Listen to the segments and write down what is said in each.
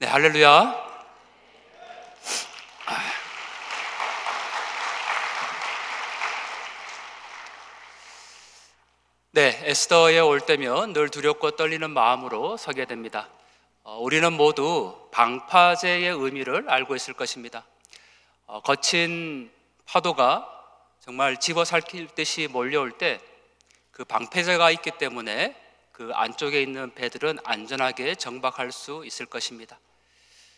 네, 할렐루야. 네, 에스더에 올 때면 늘 두렵고 떨리는 마음으로 서게 됩니다. 우리는 모두 방파제의 의미를 알고 있을 것입니다. 거친 파도가 정말 집어삼킬 듯이 몰려올 때 그 방패제가 있기 때문에 그 안쪽에 있는 배들은 안전하게 정박할 수 있을 것입니다.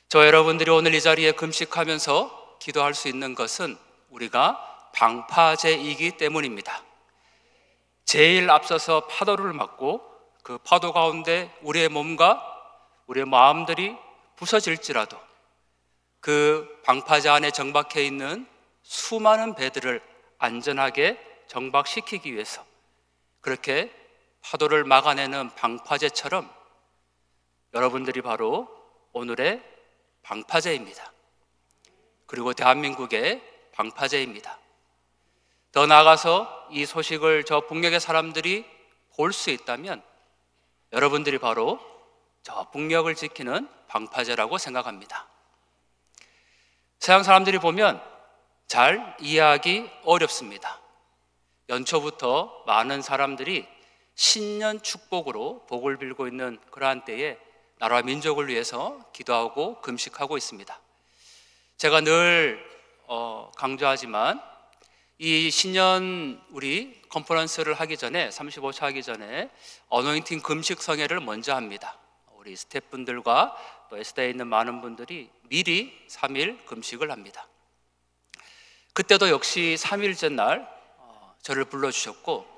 저 여러분들이 오늘 이 자리에 금식하면서 기도할 수 있는 것은 우리가 방파제이기 때문입니다. 제일 앞서서 파도를 맞고 그 파도 가운데 우리의 몸과 우리의 마음들이 부서질지라도 그 방파제 안에 정박해 있는 수많은 배들을 안전하게 정박시키기 위해서 그렇게 파도를 막아내는 방파제처럼 여러분들이 바로 오늘의 방파제입니다. 그리고 대한민국의 방파제입니다. 더 나아가서 이 소식을 저 북녘의 사람들이 볼 수 있다면 여러분들이 바로 저 북녘을 지키는 방파제라고 생각합니다. 서양 사람들이 보면 잘 이해하기 어렵습니다. 연초부터 많은 사람들이 신년 축복으로 복을 빌고 있는 그러한 때에 나라와 민족을 위해서 기도하고 금식하고 있습니다. 제가 늘 강조하지만 이 신년 우리 컨퍼런스를 하기 전에 35차 하기 전에 어노인팅 금식 성회를 먼저 합니다. 우리 스태프분들과 또 에스더에 있는 많은 분들이 미리 3일 금식을 합니다. 그때도 역시 3일째 날 저를 불러주셨고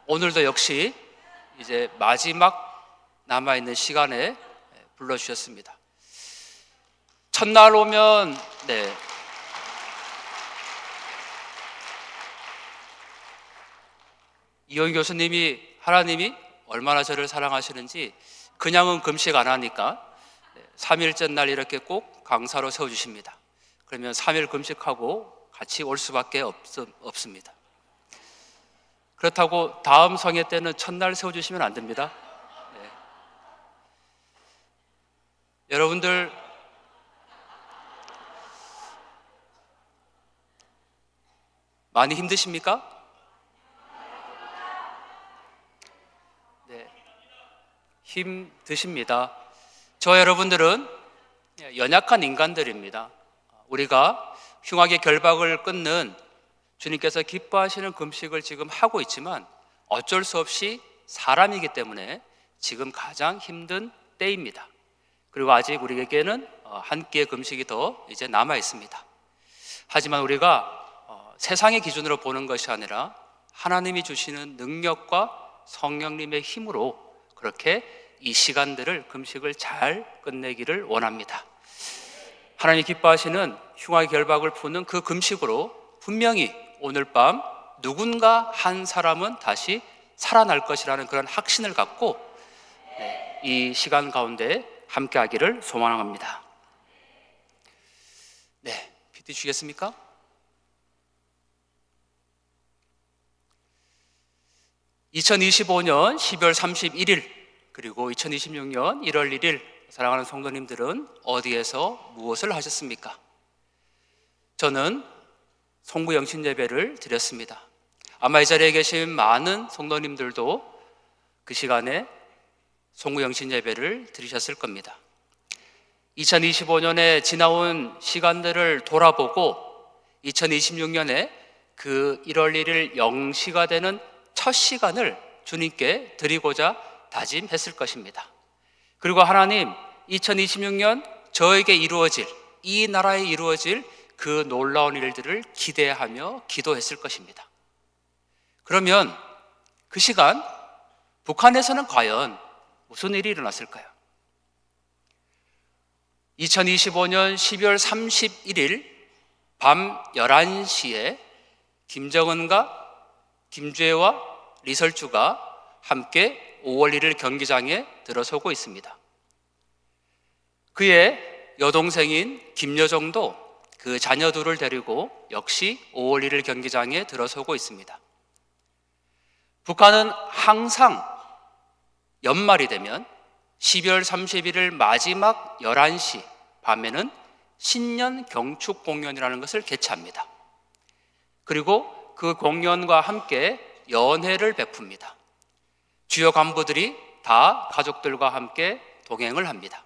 오늘도 역시 이제 마지막 남아있는 시간에 불러주셨습니다. 첫날 오면 이호인 교수님이 하나님이 얼마나 저를 사랑하시는지 그냥은 금식 안 하니까 3일째 날 이렇게 꼭 강사로 세워주십니다. 그러면 3일 금식하고 같이 올 수밖에 없습니다. 그렇다고 다음 성회 때는 첫날 세워주시면 안 됩니다. 여러분들 많이 힘드십니까? 네, 힘드십니다. 저 여러분들은 연약한 인간들입니다. 우리가 흉악의 결박을 끊는 주님께서 기뻐하시는 금식을 지금 하고 있지만 어쩔 수 없이 사람이기 때문에 지금 가장 힘든 때입니다. 그리고 아직 우리에게는 한 끼의 금식이 더 이제 남아 있습니다. 하지만 우리가 세상의 기준으로 보는 것이 아니라 하나님이 주시는 능력과 성령님의 힘으로 그렇게 이 시간들을 금식을 잘 끝내기를 원합니다. 하나님이 기뻐하시는 흉악의 결박을 푸는 그 금식으로 분명히 오늘 밤 누군가 한 사람은 다시 살아날 것이라는 그런 확신을 갖고 이 시간 가운데 함께 하기를 소망합니다. 네, PT 주시겠습니까? (2025년 12월 31일) 그리고 2026년 1월 1일 사랑하는 성도님들은 어디에서 무엇을 하셨습니까? 저는 송구 영신 예배를 드렸습니다. 아마 이 자리에 계신 많은 성도님들도 그 시간에 송구 영신 예배를 드리셨을 겁니다. 2025년에 지나온 시간들을 돌아보고 2026년에 그 1월 1일 0시가 되는 첫 시간을 주님께 드리고자 다짐했을 것입니다. 그리고 하나님 2026년 저에게 이루어질 이 나라에 이루어질 그 놀라운 일들을 기대하며 기도했을 것입니다. 그러면 그 시간 북한에서는 과연 무슨 일이 일어났을까요? 2025년 12월 31일 밤 11시에 김정은과 김주애와 리설주가 함께 5월 1일 경기장에 들어서고 있습니다. 그의 여동생인 김여정도 그 자녀 둘을 데리고 역시 5월 1일 경기장에 들어서고 있습니다. 북한은 항상 연말이 되면 12월 31일 마지막 11시 밤에는 신년 경축 공연이라는 것을 개최합니다. 그리고 그 공연과 함께 연회를 베풉니다. 주요 간부들이 다 가족들과 함께 동행을 합니다.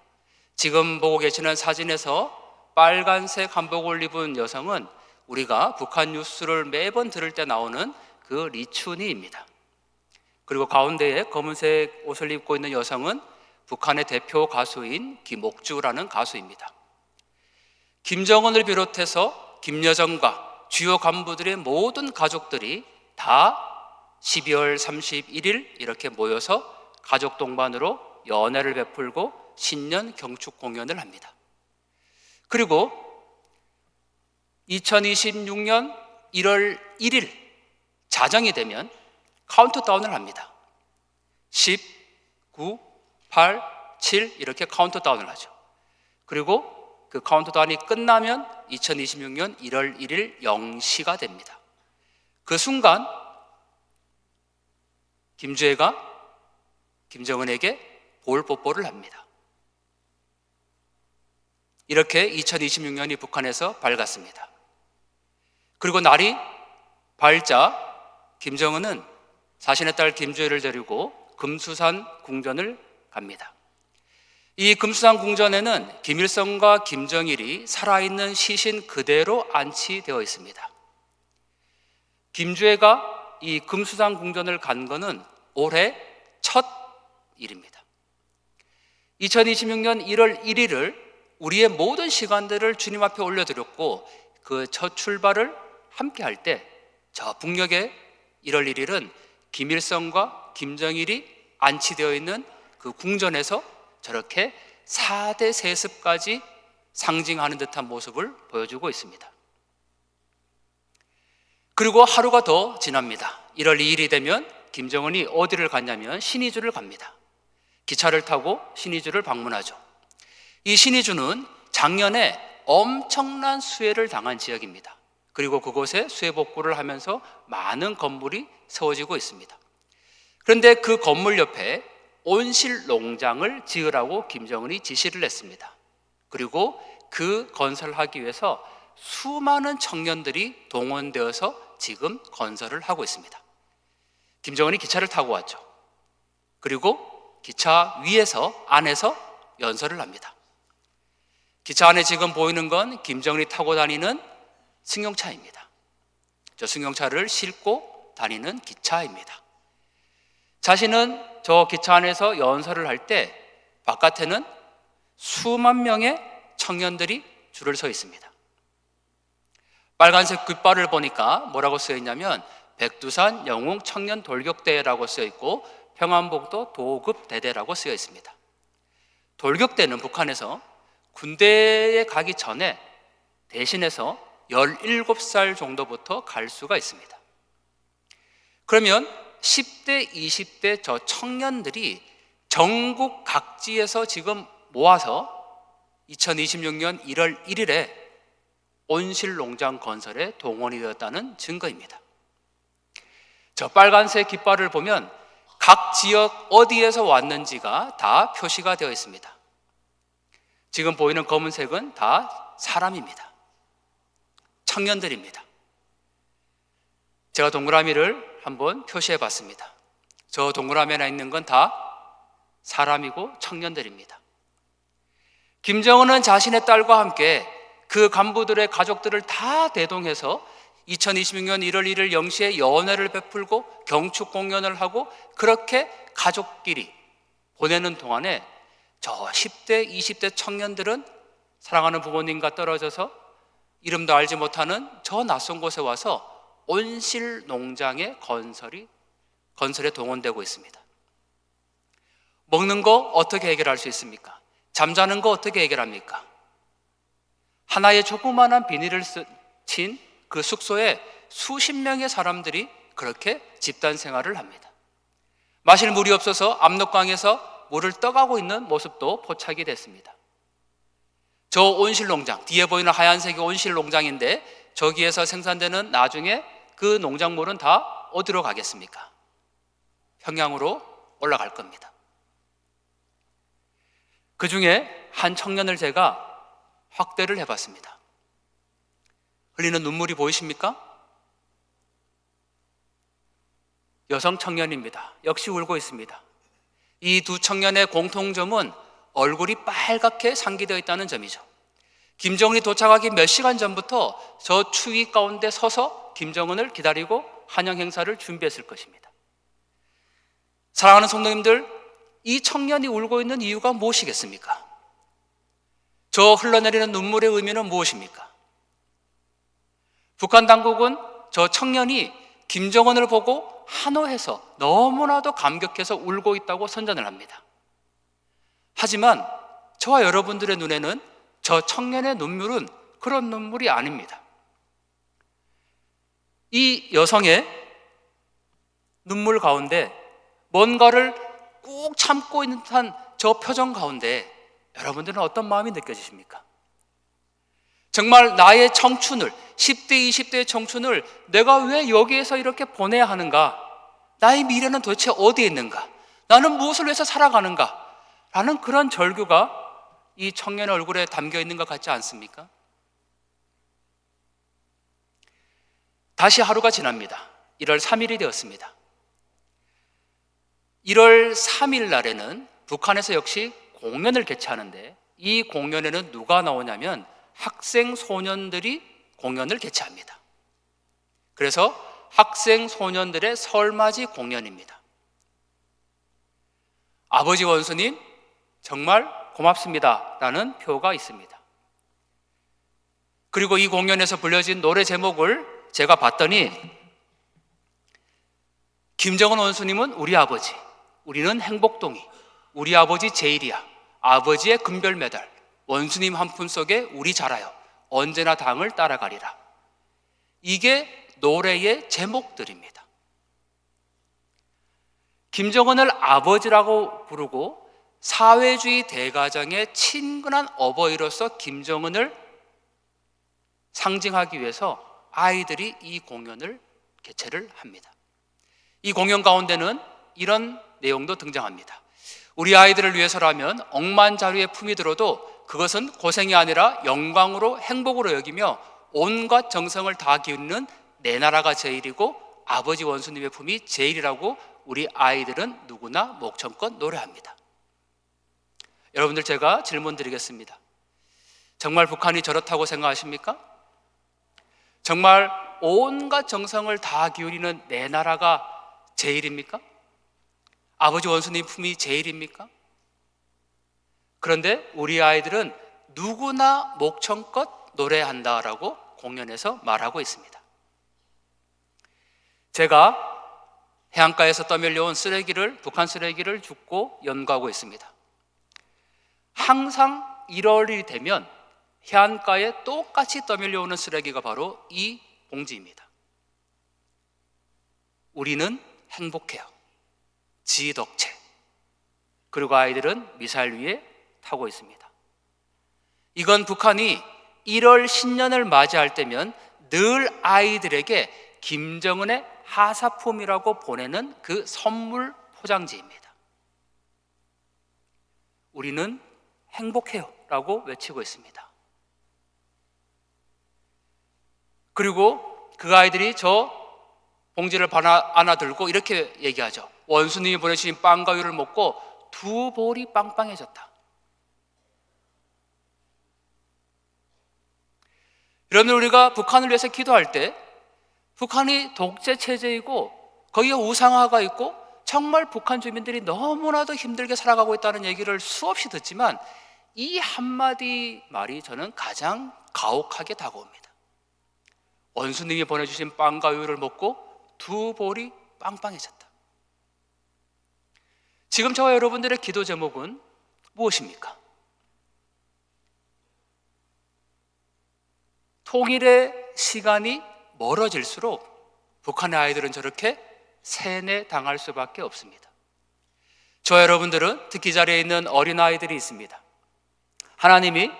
지금 보고 계시는 사진에서 빨간색 한복을 입은 여성은 우리가 북한 뉴스를 매번 들을 때 나오는 그 리춘희입니다. 그리고 가운데에 검은색 옷을 입고 있는 여성은 북한의 대표 가수인 김옥주라는 가수입니다. 김정은을 비롯해서 김여정과 주요 간부들의 모든 가족들이 다 12월 31일 이렇게 모여서 가족 동반으로 연회를 베풀고 신년 경축 공연을 합니다. 그리고 2026년 1월 1일 자정이 되면 카운트다운을 합니다. 10, 9, 8, 7 이렇게 카운트다운을 하죠. 그리고 그 카운트다운이 끝나면 2026년 1월 1일 0시가 됩니다. 그 순간 김주애가 김정은에게 볼 뽀뽀를 합니다. 이렇게 2026년이 북한에서 밝았습니다. 그리고 날이 밝자 김정은은 자신의 딸 김주애를 데리고 금수산 궁전을 갑니다. 이 금수산 궁전에는 김일성과 김정일이 살아있는 시신 그대로 안치되어 있습니다. 김주애가 이 금수산 궁전을 간 것은 올해 첫 일입니다. 2026년 1월 1일을 우리의 모든 시간들을 주님 앞에 올려드렸고 그 첫 출발을 함께 할 때 저 북녘의 1월 1일은 김일성과 김정일이 안치되어 있는 그 궁전에서 저렇게 4대 세습까지 상징하는 듯한 모습을 보여주고 있습니다. 그리고 하루가 더 지납니다. 1월 2일이 되면 김정은이 어디를 갔냐면 신의주를 갑니다. 기차를 타고 신의주를 방문하죠. 이 신의주는 작년에 엄청난 수해를 당한 지역입니다. 그리고 그곳에 수해 복구를 하면서 많은 건물이 세워지고 있습니다. 그런데 그 건물 옆에 온실 농장을 지으라고 김정은이 지시를 했습니다. 그리고 그 건설하기 위해서 수많은 청년들이 동원되어서 지금 건설을 하고 있습니다. 김정은이 기차를 타고 왔죠. 그리고 기차 위에서 안에서 연설을 합니다. 기차 안에 지금 보이는 건 김정은이 타고 다니는 승용차입니다. 저 승용차를 싣고 다니는 기차입니다. 자신은 저 기차 안에서 연설을 할 때 바깥에는 수만 명의 청년들이 줄을 서 있습니다. 빨간색 깃발을 보니까 뭐라고 쓰여 있냐면 백두산 영웅 청년 돌격대라고 쓰여 있고 평안북도 도급대대라고 쓰여 있습니다. 돌격대는 북한에서 군대에 가기 전에 대신해서 17살 정도부터 갈 수가 있습니다. 그러면 10대, 20대 저 청년들이 전국 각지에서 지금 모아서 2026년 1월 1일에 온실농장 건설에 동원이 되었다는 증거입니다. 저 빨간색 깃발을 보면 각 지역 어디에서 왔는지가 다 표시가 되어 있습니다. 지금 보이는 검은색은 다 사람입니다. 청년들입니다. 제가 동그라미를 한번 표시해 봤습니다. 저 동그라미 안에 있는 건 다 사람이고 청년들입니다. 김정은은 자신의 딸과 함께 그 간부들의 가족들을 다 대동해서 2026년 1월 1일 0시에 연회를 베풀고 경축 공연을 하고 그렇게 가족끼리 보내는 동안에 저 10대, 20대 청년들은 사랑하는 부모님과 떨어져서 이름도 알지 못하는 저 낯선 곳에 와서 온실 농장의 건설에 동원되고 있습니다. 먹는 거 어떻게 해결할 수 있습니까? 잠자는 거 어떻게 해결합니까? 하나의 조그마한 비닐을 친 그 숙소에 수십 명의 사람들이 그렇게 집단 생활을 합니다. 마실 물이 없어서 압록강에서 물을 떠가고 있는 모습도 포착이 됐습니다. 저 온실농장, 뒤에 보이는 하얀색이 온실농장인데 저기에서 생산되는 나중에 그 농작물은 다 어디로 가겠습니까? 평양으로 올라갈 겁니다. 그 중에 한 청년을 제가 확대를 해봤습니다. 흘리는 눈물이 보이십니까? 여성 청년입니다. 역시 울고 있습니다. 이 두 청년의 공통점은 얼굴이 빨갛게 상기되어 있다는 점이죠. 김정은이 도착하기 몇 시간 전부터 저 추위 가운데 서서 김정은을 기다리고 환영 행사를 준비했을 것입니다. 사랑하는 성도님들, 이 청년이 울고 있는 이유가 무엇이겠습니까? 저 흘러내리는 눈물의 의미는 무엇입니까? 북한 당국은 저 청년이 김정은을 보고 한호해서 너무나도 감격해서 울고 있다고 선전을 합니다. 하지만 저와 여러분들의 눈에는 저 청년의 눈물은 그런 눈물이 아닙니다. 이 여성의 눈물 가운데 뭔가를 꾹 참고 있는 듯한 저 표정 가운데 여러분들은 어떤 마음이 느껴지십니까? 정말 나의 청춘을, 10대, 20대의 청춘을 내가 왜 여기에서 이렇게 보내야 하는가? 나의 미래는 도대체 어디에 있는가? 나는 무엇을 위해서 살아가는가? 라는 그런 절규가 이 청년의 얼굴에 담겨 있는 것 같지 않습니까? 다시 하루가 지납니다. 1월 3일이 되었습니다. 1월 3일 날에는 북한에서 역시 공연을 개최하는데 이 공연에는 누가 나오냐면 학생 소년들이 공연을 개최합니다. 그래서 학생 소년들의 설맞이 공연입니다. 아버지 원수님 정말 고맙습니다 라는 표가 있습니다. 그리고 이 공연에서 불려진 노래 제목을 제가 봤더니 김정은 원수님은 우리 아버지, 우리는 행복동이, 우리 아버지 제일이야, 아버지의 금별 메달, 원수님 한 푼 속에 우리 자라요, 언제나 당을 따라가리라. 이게 노래의 제목들입니다. 김정은을 아버지라고 부르고 사회주의 대가정의 친근한 어버이로서 김정은을 상징하기 위해서 아이들이 이 공연을 개최를 합니다. 이 공연 가운데는 이런 내용도 등장합니다. 우리 아이들을 위해서라면 억만자루의 품이 들어도 그것은 고생이 아니라 영광으로 행복으로 여기며 온갖 정성을 다 기울이는 내 나라가 제일이고 아버지 원수님의 품이 제일이라고 우리 아이들은 누구나 목청껏 노래합니다. 여러분들, 제가 질문 드리겠습니다. 정말 북한이 저렇다고 생각하십니까? 정말 온갖 정성을 다 기울이는 내 나라가 제일입니까? 아버지 원수님 품이 제일입니까? 그런데 우리 아이들은 누구나 목청껏 노래한다라고 공연에서 말하고 있습니다. 제가 해안가에서 떠밀려온 쓰레기를, 북한 쓰레기를 줍고 연구하고 있습니다. 항상 1월이 되면 해안가에 똑같이 떠밀려오는 쓰레기가 바로 이 봉지입니다. 우리는 행복해요. 지덕체. 그리고 아이들은 미사일 위에 타고 있습니다. 이건 북한이 1월 신년을 맞이할 때면 늘 아이들에게 김정은의 하사품이라고 보내는 그 선물 포장지입니다. 우리는 행복해요 라고 외치고 있습니다. 그리고 그 아이들이 저 봉지를 안아들고 이렇게 얘기하죠. 원수님이 보내주신 빵과 유를 먹고 두 볼이 빵빵해졌다. 여러분, 우리가 북한을 위해서 기도할 때 북한이 독재 체제이고 거기에 우상화가 있고 정말 북한 주민들이 너무나도 힘들게 살아가고 있다는 얘기를 수없이 듣지만 이 한마디 말이 저는 가장 가혹하게 다가옵니다. 원수님이 보내주신 빵과 우유를 먹고 두 볼이 빵빵해졌다. 지금 저와 여러분들의 기도 제목은 무엇입니까? 통일의 시간이 멀어질수록 북한의 아이들은 저렇게 세뇌당할 수밖에 없습니다. 저와 여러분들은 특히 자리에 있는 어린아이들이 있습니다. 하나님의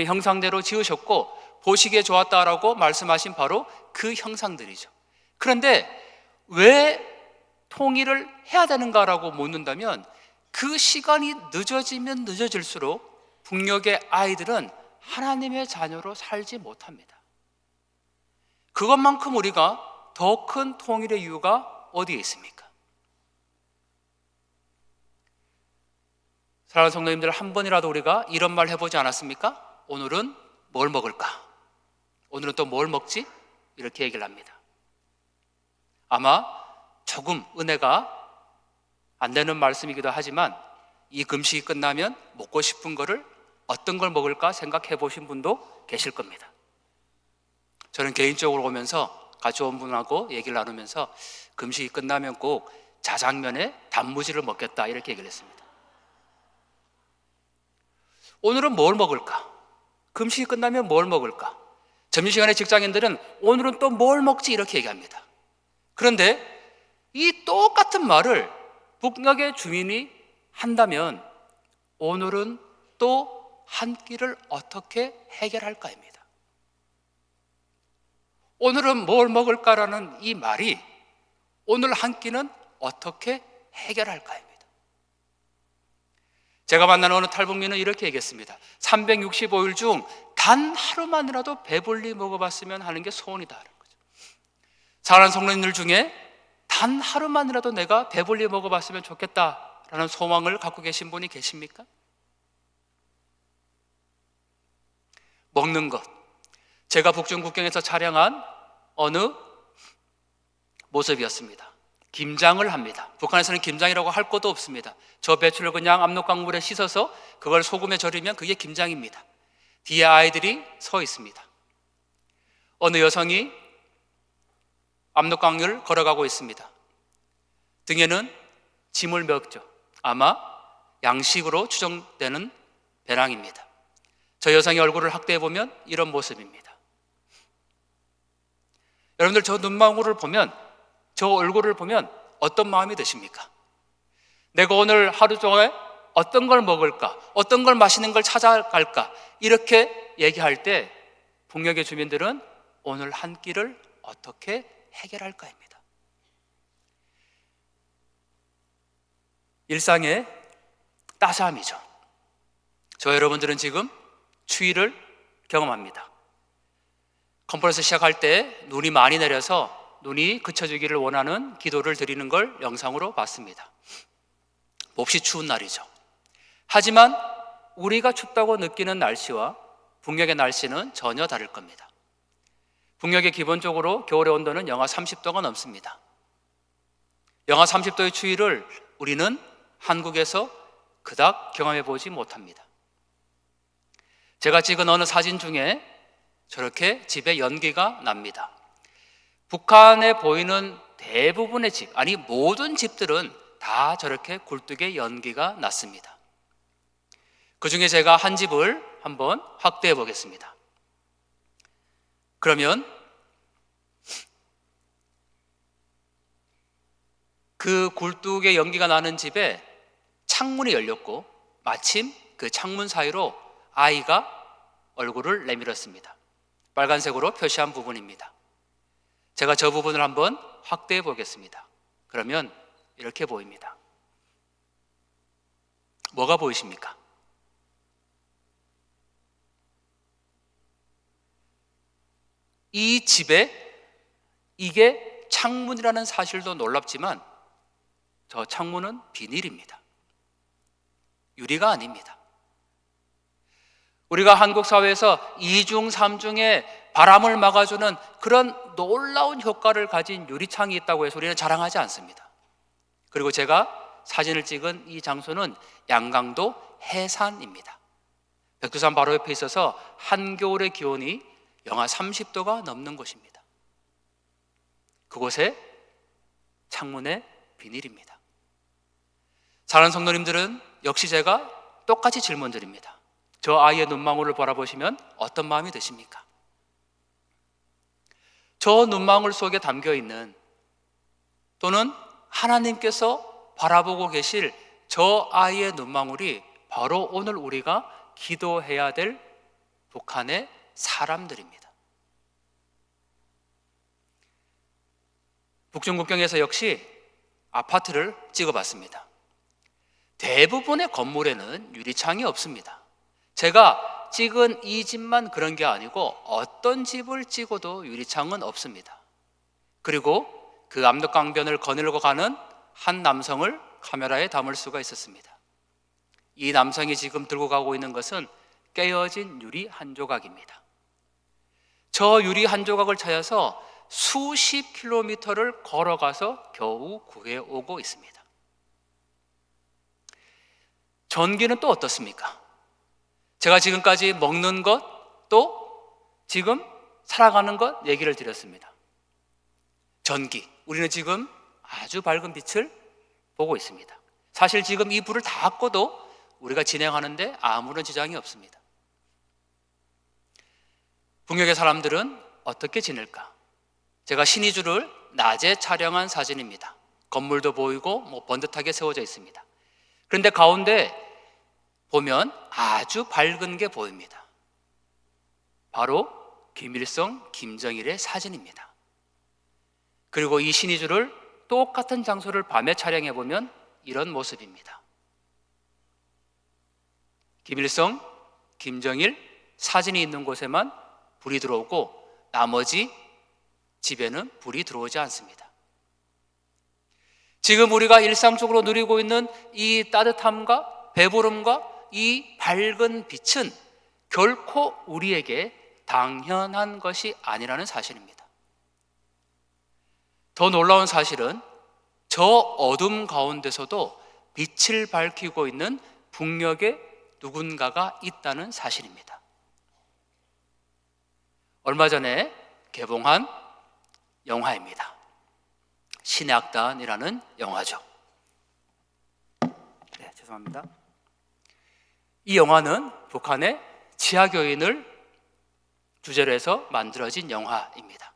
형상대로 지으셨고 보시기에 좋았다라고 말씀하신 바로 그 형상들이죠. 그런데 왜 통일을 해야 되는가라고 묻는다면 그 시간이 늦어지면 늦어질수록 북녘의 아이들은 하나님의 자녀로 살지 못합니다. 그것만큼 우리가 더 큰 통일의 이유가 어디에 있습니까? 사랑하는 성도님들, 한 번이라도 우리가 이런 말 해보지 않았습니까? 오늘은 뭘 먹을까? 오늘은 또 뭘 먹지? 이렇게 얘기를 합니다. 아마 조금 은혜가 안 되는 말씀이기도 하지만 이 금식이 끝나면 먹고 싶은 거를 어떤 걸 먹을까 생각해 보신 분도 계실 겁니다. 저는 개인적으로 오면서 같이 온 분하고 얘기를 나누면서 금식이 끝나면 꼭 자장면에 단무지를 먹겠다 이렇게 얘기를 했습니다. 오늘은 뭘 먹을까? 금식이 끝나면 뭘 먹을까? 점심시간에 직장인들은 오늘은 또 뭘 먹지 이렇게 얘기합니다. 그런데 이 똑같은 말을 북녘의 주민이 한다면 오늘은 또 한 끼를 어떻게 해결할까입니다. 오늘은 뭘 먹을까라는 이 말이 오늘 한 끼는 어떻게 해결할까입니다. 제가 만난 어느 탈북민은 이렇게 얘기했습니다. 365일 중 단 하루만이라도 배불리 먹어봤으면 하는 게 소원이다 하는 거죠. 사랑하는 성도님들 중에 단 하루만이라도 내가 배불리 먹어봤으면 좋겠다라는 소망을 갖고 계신 분이 계십니까? 먹는 것, 제가 북중 국경에서 촬영한 어느 모습이었습니다. 김장을 합니다. 북한에서는 김장이라고 할 것도 없습니다. 저 배추를 그냥 압록강물에 씻어서 그걸 소금에 절이면 그게 김장입니다. 뒤에 아이들이 서 있습니다. 어느 여성이 압록강을 걸어가고 있습니다. 등에는 짐을 메었죠. 아마 양식으로 추정되는 배낭입니다. 저 여성의 얼굴을 확대해 보면 이런 모습입니다. 여러분들 저 눈망울을 보면, 저 얼굴을 보면 어떤 마음이 드십니까? 내가 오늘 하루 종일 어떤 걸 먹을까? 어떤 걸 마시는 걸 찾아갈까? 이렇게 얘기할 때 북녘의 주민들은 오늘 한 끼를 어떻게 해결할까입니다. 일상의 따스함이죠. 저 여러분들은 지금 추위를 경험합니다. 컨퍼런스 시작할 때 눈이 많이 내려서 눈이 그쳐주기를 원하는 기도를 드리는 걸 영상으로 봤습니다. 몹시 추운 날이죠. 하지만 우리가 춥다고 느끼는 날씨와 북녘의 날씨는 전혀 다를 겁니다. 북녘의 기본적으로 겨울의 온도는 영하 30도가 넘습니다. 영하 30도의 추위를 우리는 한국에서 그닥 경험해 보지 못합니다. 제가 찍은 어느 사진 중에 저렇게 집에 연기가 납니다. 북한에 보이는 대부분의 집, 아니 모든 집들은 다 저렇게 굴뚝에 연기가 났습니다. 그 중에 제가 한 집을 한번 확대해 보겠습니다. 그러면 그 굴뚝에 연기가 나는 집에 창문이 열렸고 마침 그 창문 사이로 아이가 얼굴을 내밀었습니다. 빨간색으로 표시한 부분입니다. 제가 저 부분을 한번 확대해 보겠습니다. 그러면 이렇게 보입니다. 뭐가 보이십니까? 이 집에 이게 창문이라는 사실도 놀랍지만 저 창문은 비닐입니다. 유리가 아닙니다. 우리가 한국 사회에서 이중 삼중의 바람을 막아주는 그런 놀라운 효과를 가진 유리창이 있다고 해서 우리는 자랑하지 않습니다. 그리고 제가 사진을 찍은 이 장소는 양강도 해산입니다. 백두산 바로 옆에 있어서 한겨울의 기온이 영하 30도가 넘는 곳입니다. 그곳에 창문에 비닐입니다. 사랑하는 성도님들은 역시 제가 똑같이 질문 드립니다. 저 아이의 눈망울을 바라보시면 어떤 마음이 드십니까? 저 눈망울 속에 담겨 있는, 또는 하나님께서 바라보고 계실 저 아이의 눈망울이 바로 오늘 우리가 기도해야 될 북한의 사람들입니다. 북중 국경에서 역시 아파트를 찍어봤습니다. 대부분의 건물에는 유리창이 없습니다. 제가 찍은 이 집만 그런 게 아니고 어떤 집을 찍어도 유리창은 없습니다. 그리고 그 압록강변을 거닐고 가는 한 남성을 카메라에 담을 수가 있었습니다. 이 남성이 지금 들고 가고 있는 것은 깨어진 유리 한 조각입니다. 저 유리 한 조각을 찾아서 수십 킬로미터를 걸어가서 겨우 구해오고 있습니다. 전기는 또 어떻습니까? 제가 지금까지 먹는 것, 또 지금 살아가는 것 얘기를 드렸습니다. 전기, 우리는 지금 아주 밝은 빛을 보고 있습니다. 사실 지금 이 불을 다 꺼도 우리가 진행하는데 아무런 지장이 없습니다. 북녘의 사람들은 어떻게 지낼까? 제가 신의주를 낮에 촬영한 사진입니다. 건물도 보이고 번듯하게 세워져 있습니다. 그런데 가운데 보면 아주 밝은 게 보입니다. 바로 김일성, 김정일의 사진입니다. 그리고 이 신의주를 똑같은 장소를 밤에 촬영해 보면 이런 모습입니다. 김일성, 김정일 사진이 있는 곳에만 불이 들어오고 나머지 집에는 불이 들어오지 않습니다. 지금 우리가 일상적으로 누리고 있는 이 따뜻함과 배부름과 이 밝은 빛은 결코 우리에게 당연한 것이 아니라는 사실입니다. 더 놀라운 사실은 저 어둠 가운데서도 빛을 밝히고 있는 북녘에 누군가가 있다는 사실입니다. 얼마 전에 개봉한 영화입니다. 신의 악단이라는 영화죠. 네, 죄송합니다. 이 영화는 북한의 지하교인을 주제로 해서 만들어진 영화입니다.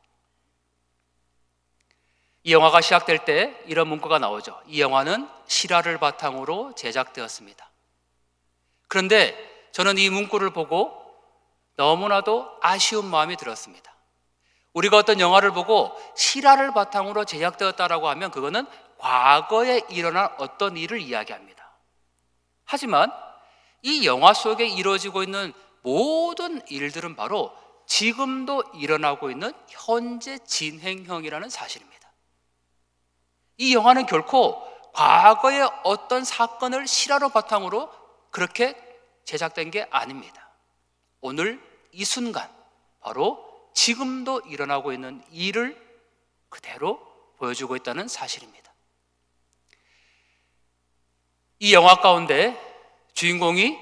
이 영화가 시작될 때 이런 문구가 나오죠. 이 영화는 실화를 바탕으로 제작되었습니다. 그런데 저는 이 문구를 보고 너무나도 아쉬운 마음이 들었습니다. 우리가 어떤 영화를 보고 실화를 바탕으로 제작되었다라고 하면 그거는 과거에 일어난 어떤 일을 이야기합니다. 하지만 이 영화 속에 이루어지고 있는 모든 일들은 바로 지금도 일어나고 있는 현재 진행형이라는 사실입니다. 이 영화는 결코 과거의 어떤 사건을 실화로 바탕으로 그렇게 제작된 게 아닙니다. 오늘 이 순간 바로 지금도 일어나고 있는 일을 그대로 보여주고 있다는 사실입니다. 이 영화 가운데 주인공이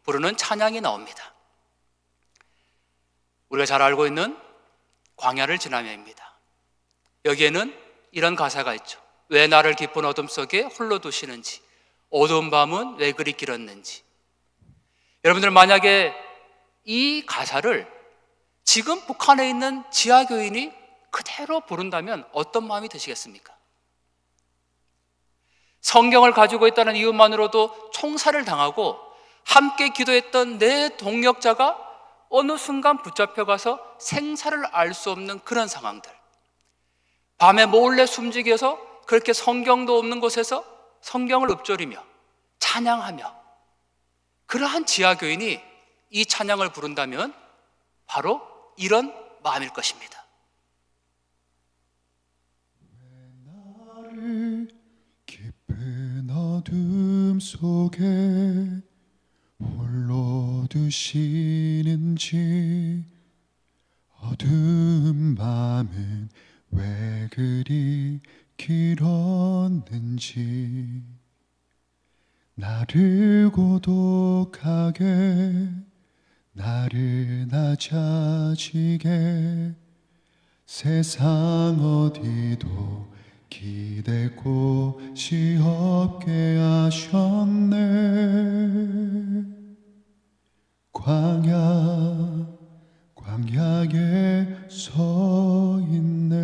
부르는 찬양이 나옵니다. 우리가 잘 알고 있는 광야를 지나며입니다. 여기에는 이런 가사가 있죠. 왜 나를 깊은 어둠 속에 홀로 두시는지, 어두운 밤은 왜 그리 길었는지. 여러분들 만약에 이 가사를 지금 북한에 있는 지하교인이 그대로 부른다면 어떤 마음이 드시겠습니까? 성경을 가지고 있다는 이유만으로도 총살을 당하고 함께 기도했던 내 동역자가 어느 순간 붙잡혀가서 생사를 알 수 없는 그런 상황들, 밤에 몰래 숨지기해서 그렇게 성경도 없는 곳에서 성경을 읊조리며 찬양하며, 그러한 지하교인이 이 찬양을 부른다면 바로 이런 마음일 것입니다. 나를 깊은 어둠 속에 홀로 두시는지, 어두운 밤은 왜 그리 길었는지, 나를 고독하게, 나를 낮아지게 세상 어디도 기댈 곳이 없게 하셨네. 광야에 서 있네.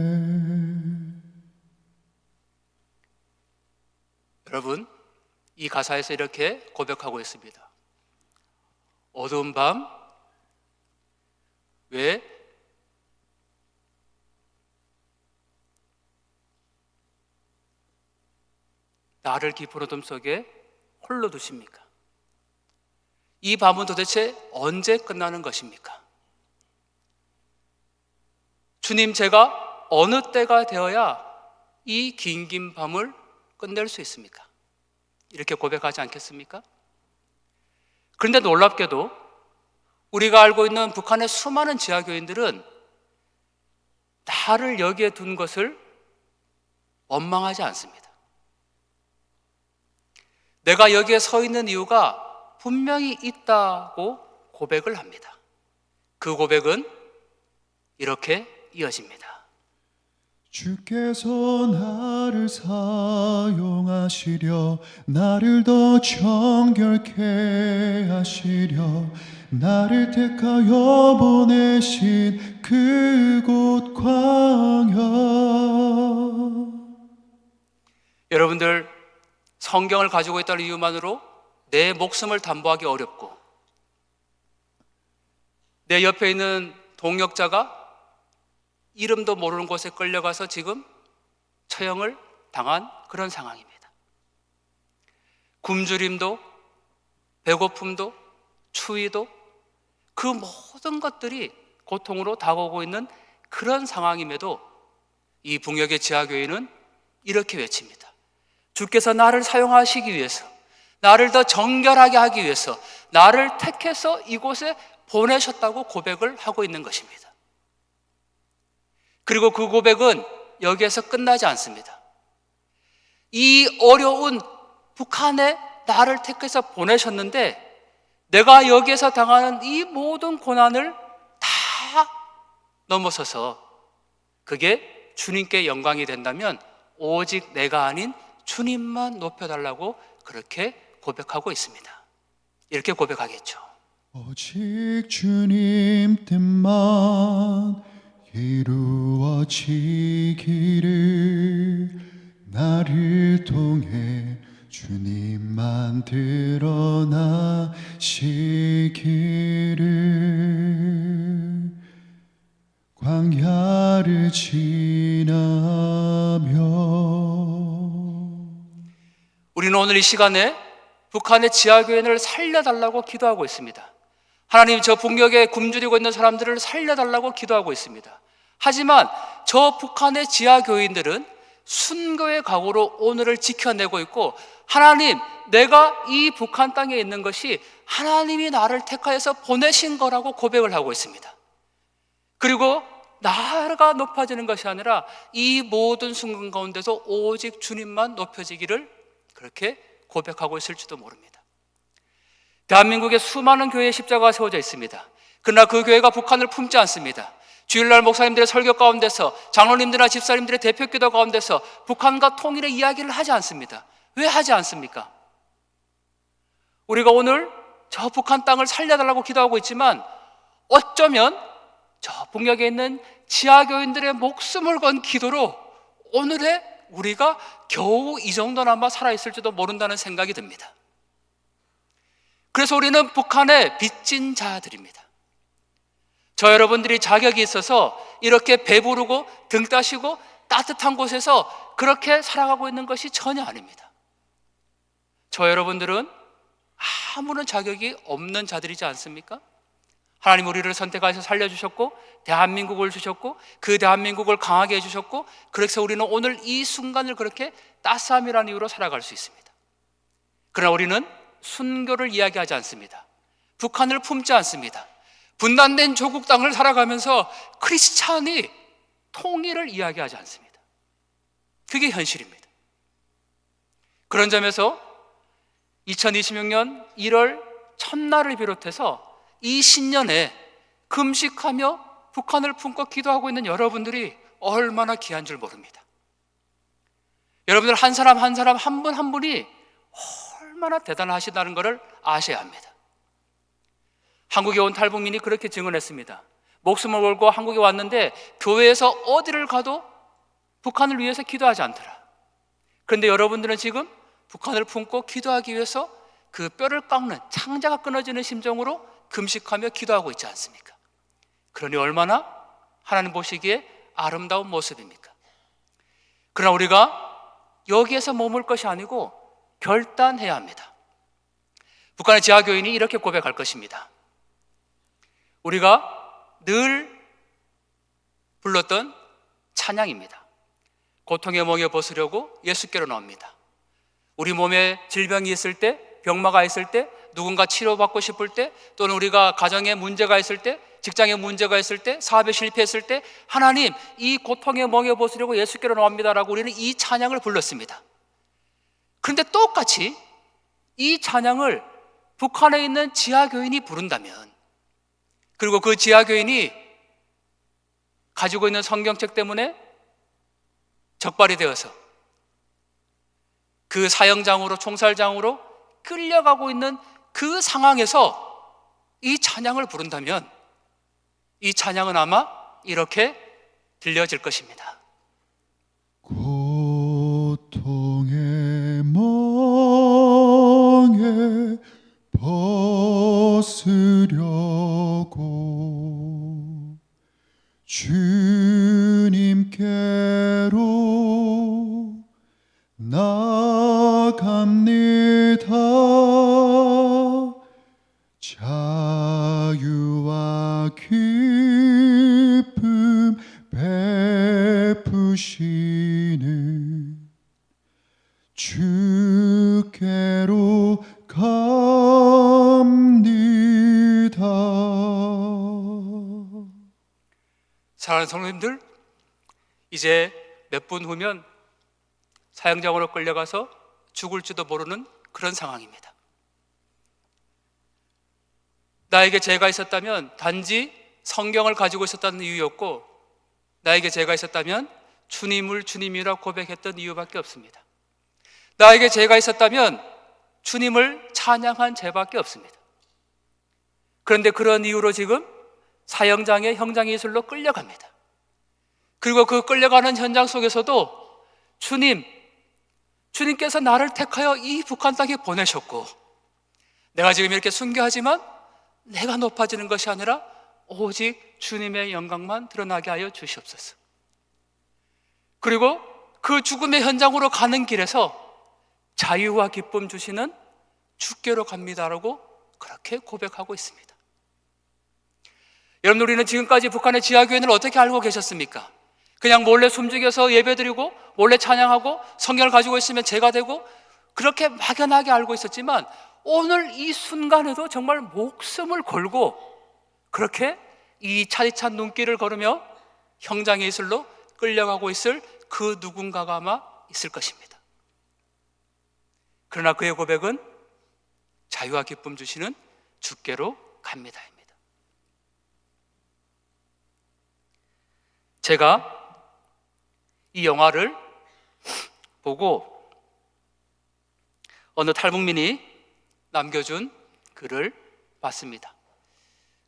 여러분, 이 가사에서 이렇게 고백하고 있습니다. 어두운 밤, 왜 나를 깊은 어둠 속에 홀로 두십니까? 이 밤은 도대체 언제 끝나는 것입니까? 주님, 제가 어느 때가 되어야 이 긴 밤을 끝낼 수 있습니까? 이렇게 고백하지 않겠습니까? 그런데 놀랍게도 우리가 알고 있는 북한의 수많은 지하교인들은 나를 여기에 둔 것을 원망하지 않습니다. 내가 여기에 서 있는 이유가 분명히 있다고 고백을 합니다. 그 고백은 이렇게 이어집니다. 주께서 나를 사용하시려 나를 더 정결케 하시려 나를 택하여 보내신 그곳 광야. 여러분들, 성경을 가지고 있다는 이유만으로 내 목숨을 담보하기 어렵고 내 옆에 있는 동역자가 이름도 모르는 곳에 끌려가서 지금 처형을 당한 그런 상황입니다. 굶주림도 배고픔도 추위도 그 모든 것들이 고통으로 다가오고 있는 그런 상황임에도 이 북녘의 지하교회는 이렇게 외칩니다. 주께서 나를 사용하시기 위해서, 나를 더 정결하게 하기 위해서 나를 택해서 이곳에 보내셨다고 고백을 하고 있는 것입니다. 그리고 그 고백은 여기에서 끝나지 않습니다. 이 어려운 북한에 나를 택해서 보내셨는데 내가 여기에서 당하는 이 모든 고난을 다 넘어서서 그게 주님께 영광이 된다면 오직 내가 아닌 주님만 높여달라고 그렇게 고백하고 있습니다. 이렇게 고백하겠죠. 오직 주님 뜻만 이루어지기를 나를 통해 주님만 드러나시기를 광야를 지나며. 우리는 오늘 이 시간에 북한의 지하교인을 살려달라고 기도하고 있습니다. 하나님, 저 북녘에 굶주리고 있는 사람들을 살려달라고 기도하고 있습니다. 하지만 저 북한의 지하교인들은 순교의 각오로 오늘을 지켜내고 있고, 하나님, 내가 이 북한 땅에 있는 것이 하나님이 나를 택하여서 보내신 거라고 고백을 하고 있습니다. 그리고 나가 높아지는 것이 아니라 이 모든 순간 가운데서 오직 주님만 높여지기를 그렇게 고백하고 있을지도 모릅니다. 대한민국에 수많은 교회의 십자가가 세워져 있습니다. 그러나 그 교회가 북한을 품지 않습니다. 주일날 목사님들의 설교 가운데서, 장로님들이나 집사님들의 대표 기도 가운데서 북한과 통일의 이야기를 하지 않습니다. 왜 하지 않습니까? 우리가 오늘 저 북한 땅을 살려달라고 기도하고 있지만 어쩌면 저 북녘에 있는 지하교인들의 목숨을 건 기도로 오늘의 우리가 겨우 이 정도나마 살아있을지도 모른다는 생각이 듭니다. 그래서 우리는 북한의 빚진 자들입니다. 저 여러분들이 자격이 있어서 이렇게 배부르고 등 따시고 따뜻한 곳에서 그렇게 살아가고 있는 것이 전혀 아닙니다. 저 여러분들은 아무런 자격이 없는 자들이지 않습니까? 하나님 우리를 선택하셔서 살려주셨고 대한민국을 주셨고 그 대한민국을 강하게 해주셨고, 그래서 우리는 오늘 이 순간을 그렇게 따스함이라는 이유로 살아갈 수 있습니다. 그러나 우리는 순교를 이야기하지 않습니다. 북한을 품지 않습니다. 분단된 조국 땅을 살아가면서 크리스찬이 통일을 이야기하지 않습니다. 그게 현실입니다. 그런 점에서 2026년 1월 첫날을 비롯해서 이 신년에 금식하며 북한을 품고 기도하고 있는 여러분들이 얼마나 귀한 줄 모릅니다. 여러분들 한 사람 한 사람 한 분 한 분이 얼마나 대단하시다는 것을 아셔야 합니다. 한국에 온 탈북민이 그렇게 증언했습니다. 목숨을 걸고 한국에 왔는데 교회에서 어디를 가도 북한을 위해서 기도하지 않더라. 그런데 여러분들은 지금 북한을 품고 기도하기 위해서 그 뼈를 깎는 창자가 끊어지는 심정으로 금식하며 기도하고 있지 않습니까? 그러니 얼마나 하나님 보시기에 아름다운 모습입니까? 그러나 우리가 여기에서 머물 것이 아니고 결단해야 합니다. 북한의 지하교인이 이렇게 고백할 것입니다. 우리가 늘 불렀던 찬양입니다. 고통의 멍에 벗으려고 예수께로 나옵니다. 우리 몸에 질병이 있을 때, 병마가 있을 때, 누군가 치료받고 싶을 때, 또는 우리가 가정에 문제가 있을 때, 직장에 문제가 있을 때, 사업에 실패했을 때, 하나님, 이 고통의 멍에 벗으려고 예수께로 나옵니다라고 우리는 이 찬양을 불렀습니다. 그런데 똑같이 이 찬양을 북한에 있는 지하교인이 부른다면, 그리고 그 지하교인이 가지고 있는 성경책 때문에 적발이 되어서 그 사형장으로, 총살장으로 끌려가고 있는 그 상황에서 이 찬양을 부른다면 이 찬양은 아마 이렇게 들려질 것입니다. 고통의 멍에 벗으려고 주님께로 나갑니다. 자유와 기쁨 베푸시는 주께로 갑니다. 사랑하는 성도님들, 이제 몇 분 후면 사형장으로 끌려가서 죽을지도 모르는 그런 상황입니다. 나에게 죄가 있었다면 단지 성경을 가지고 있었다는 이유였고, 나에게 죄가 있었다면 주님을 주님이라 고백했던 이유밖에 없습니다. 나에게 죄가 있었다면 주님을 찬양한 죄밖에 없습니다. 그런데 그런 이유로 지금 사형장에 형장이슬로 끌려갑니다. 그리고 그 끌려가는 현장 속에서도 주님께서 나를 택하여 이 북한 땅에 보내셨고, 내가 지금 이렇게 순교하지만 내가 높아지는 것이 아니라 오직 주님의 영광만 드러나게 하여 주시옵소서. 그리고 그 죽음의 현장으로 가는 길에서 자유와 기쁨 주시는 주께로 갑니다라고 그렇게 고백하고 있습니다. 여러분, 우리는 지금까지 북한의 지하교인을 어떻게 알고 계셨습니까? 그냥 몰래 숨죽여서 예배드리고 몰래 찬양하고 성경을 가지고 있으면 죄가 되고 그렇게 막연하게 알고 있었지만, 오늘 이 순간에도 정말 목숨을 걸고 그렇게 이 차디찬 눈길을 걸으며 형장의 이슬로 끌려가고 있을 그 누군가가 아마 있을 것입니다. 그러나 그의 고백은 자유와 기쁨 주시는 주께로 갑니다입니다. 제가 이 영화를 보고 어느 탈북민이 남겨준 글을 봤습니다.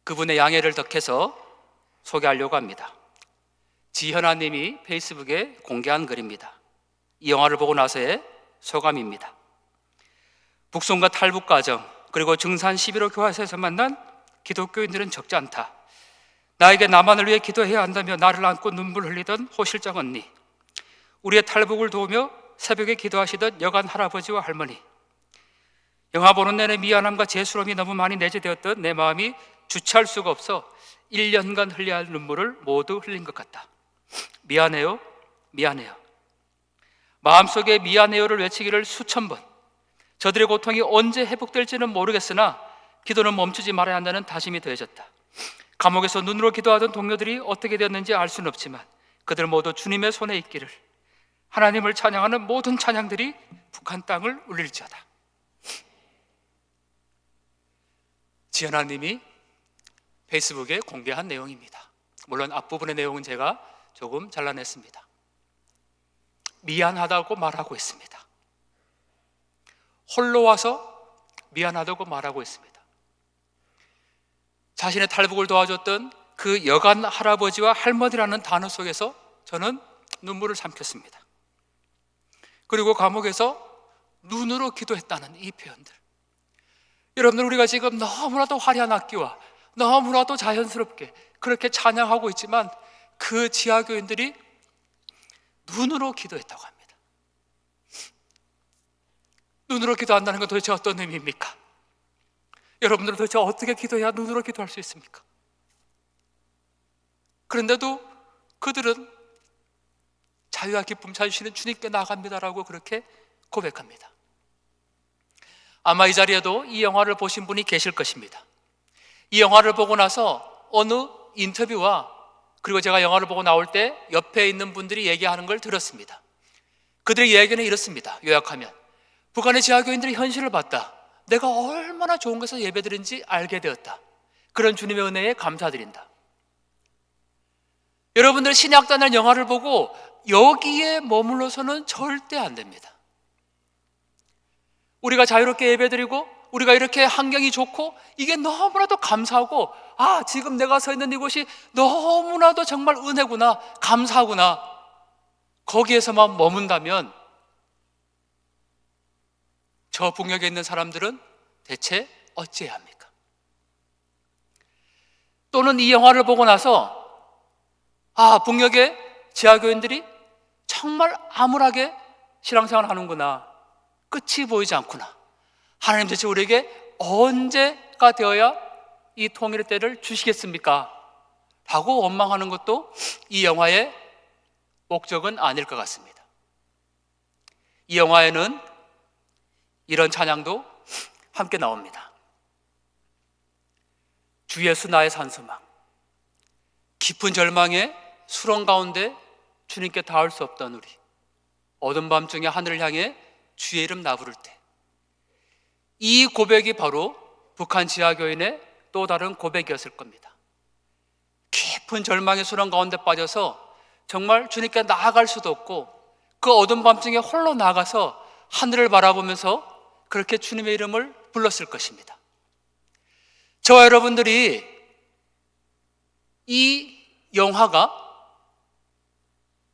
그분의 양해를 덕해서 소개하려고 합니다. 지현아님이 페이스북에 공개한 글입니다. 이 영화를 보고 나서의 소감입니다. 북송과 탈북 과정, 그리고 증산 11호 교화소에서 만난 기독교인들은 적지 않다. 나에게 나만을 위해 기도해야 한다며 나를 안고 눈물 흘리던 호 실장 언니, 우리의 탈북을 도우며 새벽에 기도하시던 여간 할아버지와 할머니, 영화 보는 내내 미안함과 죄스러움이 너무 많이 내재되었던 내 마음이 주체할 수가 없어 1년간 흘려야 할 눈물을 모두 흘린 것 같다. 미안해요, 미안해요. 마음속에 미안해요를 외치기를 수천 번. 저들의 고통이 언제 회복될지는 모르겠으나 기도는 멈추지 말아야 한다는 다짐이 더해졌다. 감옥에서 눈으로 기도하던 동료들이 어떻게 되었는지 알 수는 없지만 그들 모두 주님의 손에 있기를, 하나님을 찬양하는 모든 찬양들이 북한 땅을 울릴지어다. 지연아님이 페이스북에 공개한 내용입니다. 물론 앞부분의 내용은 제가 조금 잘라냈습니다. 미안하다고 말하고 있습니다. 홀로 와서 미안하다고 말하고 있습니다. 자신의 탈북을 도와줬던 그 여간 할아버지와 할머니라는 단어 속에서 저는 눈물을 삼켰습니다. 그리고 감옥에서 눈으로 기도했다는 이 표현들, 여러분들, 우리가 지금 너무나도 화려한 악기와 너무나도 자연스럽게 그렇게 찬양하고 있지만 그 지하교인들이 눈으로 기도했다고 합니다. 눈으로 기도한다는 건 도대체 어떤 의미입니까? 여러분들은 도대체 어떻게 기도해야 눈으로 기도할 수 있습니까? 그런데도 그들은 자유와 기쁨 찾으시는 주님께 나아갑니다라고 그렇게 고백합니다. 아마 이 자리에도 이 영화를 보신 분이 계실 것입니다. 이 영화를 보고 나서 어느 인터뷰와 그리고 제가 영화를 보고 나올 때 옆에 있는 분들이 얘기하는 걸 들었습니다. 그들의 이야기는 이렇습니다. 요약하면 북한의 지하교인들이 현실을 봤다. 내가 얼마나 좋은 것을 예배드린지 알게 되었다. 그런 주님의 은혜에 감사드린다. 여러분들 신약단의 영화를 보고 여기에 머물러서는 절대 안 됩니다. 우리가 자유롭게 예배드리고 우리가 이렇게 환경이 좋고 이게 너무나도 감사하고 지금 내가 서 있는 이곳이 너무나도 정말 은혜구나, 감사하구나, 거기에서만 머문다면 저 북녘에 있는 사람들은 대체 어찌해야 합니까? 또는 이 영화를 보고 나서 북녘의 지하교인들이 정말 암울하게 신앙생활을 하는구나, 끝이 보이지 않구나, 하나님 대체 우리에게 언제가 되어야 이 통일의 때를 주시겠습니까? 라고 원망하는 것도 이 영화의 목적은 아닐 것 같습니다. 이 영화에는 이런 찬양도 함께 나옵니다. 주 예수 나의 산소망, 깊은 절망의 수렁 가운데 주님께 닿을 수 없던 우리, 어두운 밤중에 하늘을 향해 주의 이름 나부를 때, 이 고백이 바로 북한 지하교인의 또 다른 고백이었을 겁니다. 깊은 절망의 수렁 가운데 빠져서 정말 주님께 나아갈 수도 없고 그 어두운 밤중에 홀로 나가서 하늘을 바라보면서 그렇게 주님의 이름을 불렀을 것입니다. 저와 여러분들이 이 영화가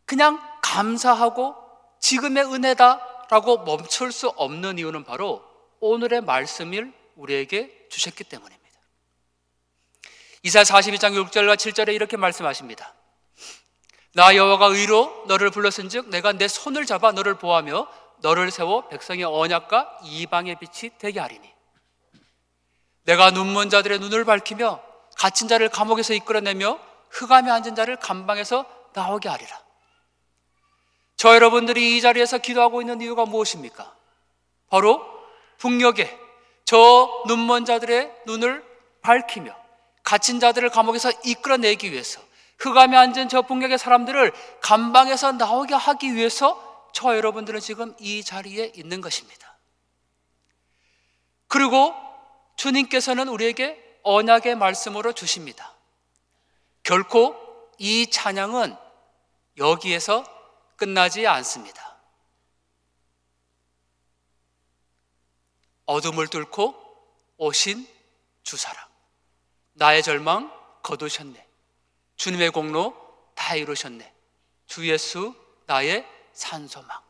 그냥 감사하고 지금의 은혜다라고 멈출 수 없는 이유는 바로 오늘의 말씀을 우리에게 주셨기 때문입니다. 이사야 42장 6절과 7절에 이렇게 말씀하십니다. 나 여호와가 의로 너를 불렀은즉 내가 내 손을 잡아 너를 보호하며 너를 세워 백성의 언약과 이방의 빛이 되게 하리니 내가 눈먼 자들의 눈을 밝히며 갇힌 자를 감옥에서 이끌어내며 흑암에 앉은 자를 감방에서 나오게 하리라. 저 여러분들이 이 자리에서 기도하고 있는 이유가 무엇입니까? 바로 북녘에 저 눈먼 자들의 눈을 밝히며 갇힌 자들을 감옥에서 이끌어내기 위해서, 흑암에 앉은 저 북녘의 사람들을 감방에서 나오게 하기 위해서 저 여러분들은 지금 이 자리에 있는 것입니다. 그리고 주님께서는 우리에게 언약의 말씀으로 주십니다. 결코 이 찬양은 여기에서 끝나지 않습니다. 어둠을 뚫고 오신 주사랑, 나의 절망 거두셨네, 주님의 공로 다 이루셨네, 주 예수 나의 산소망.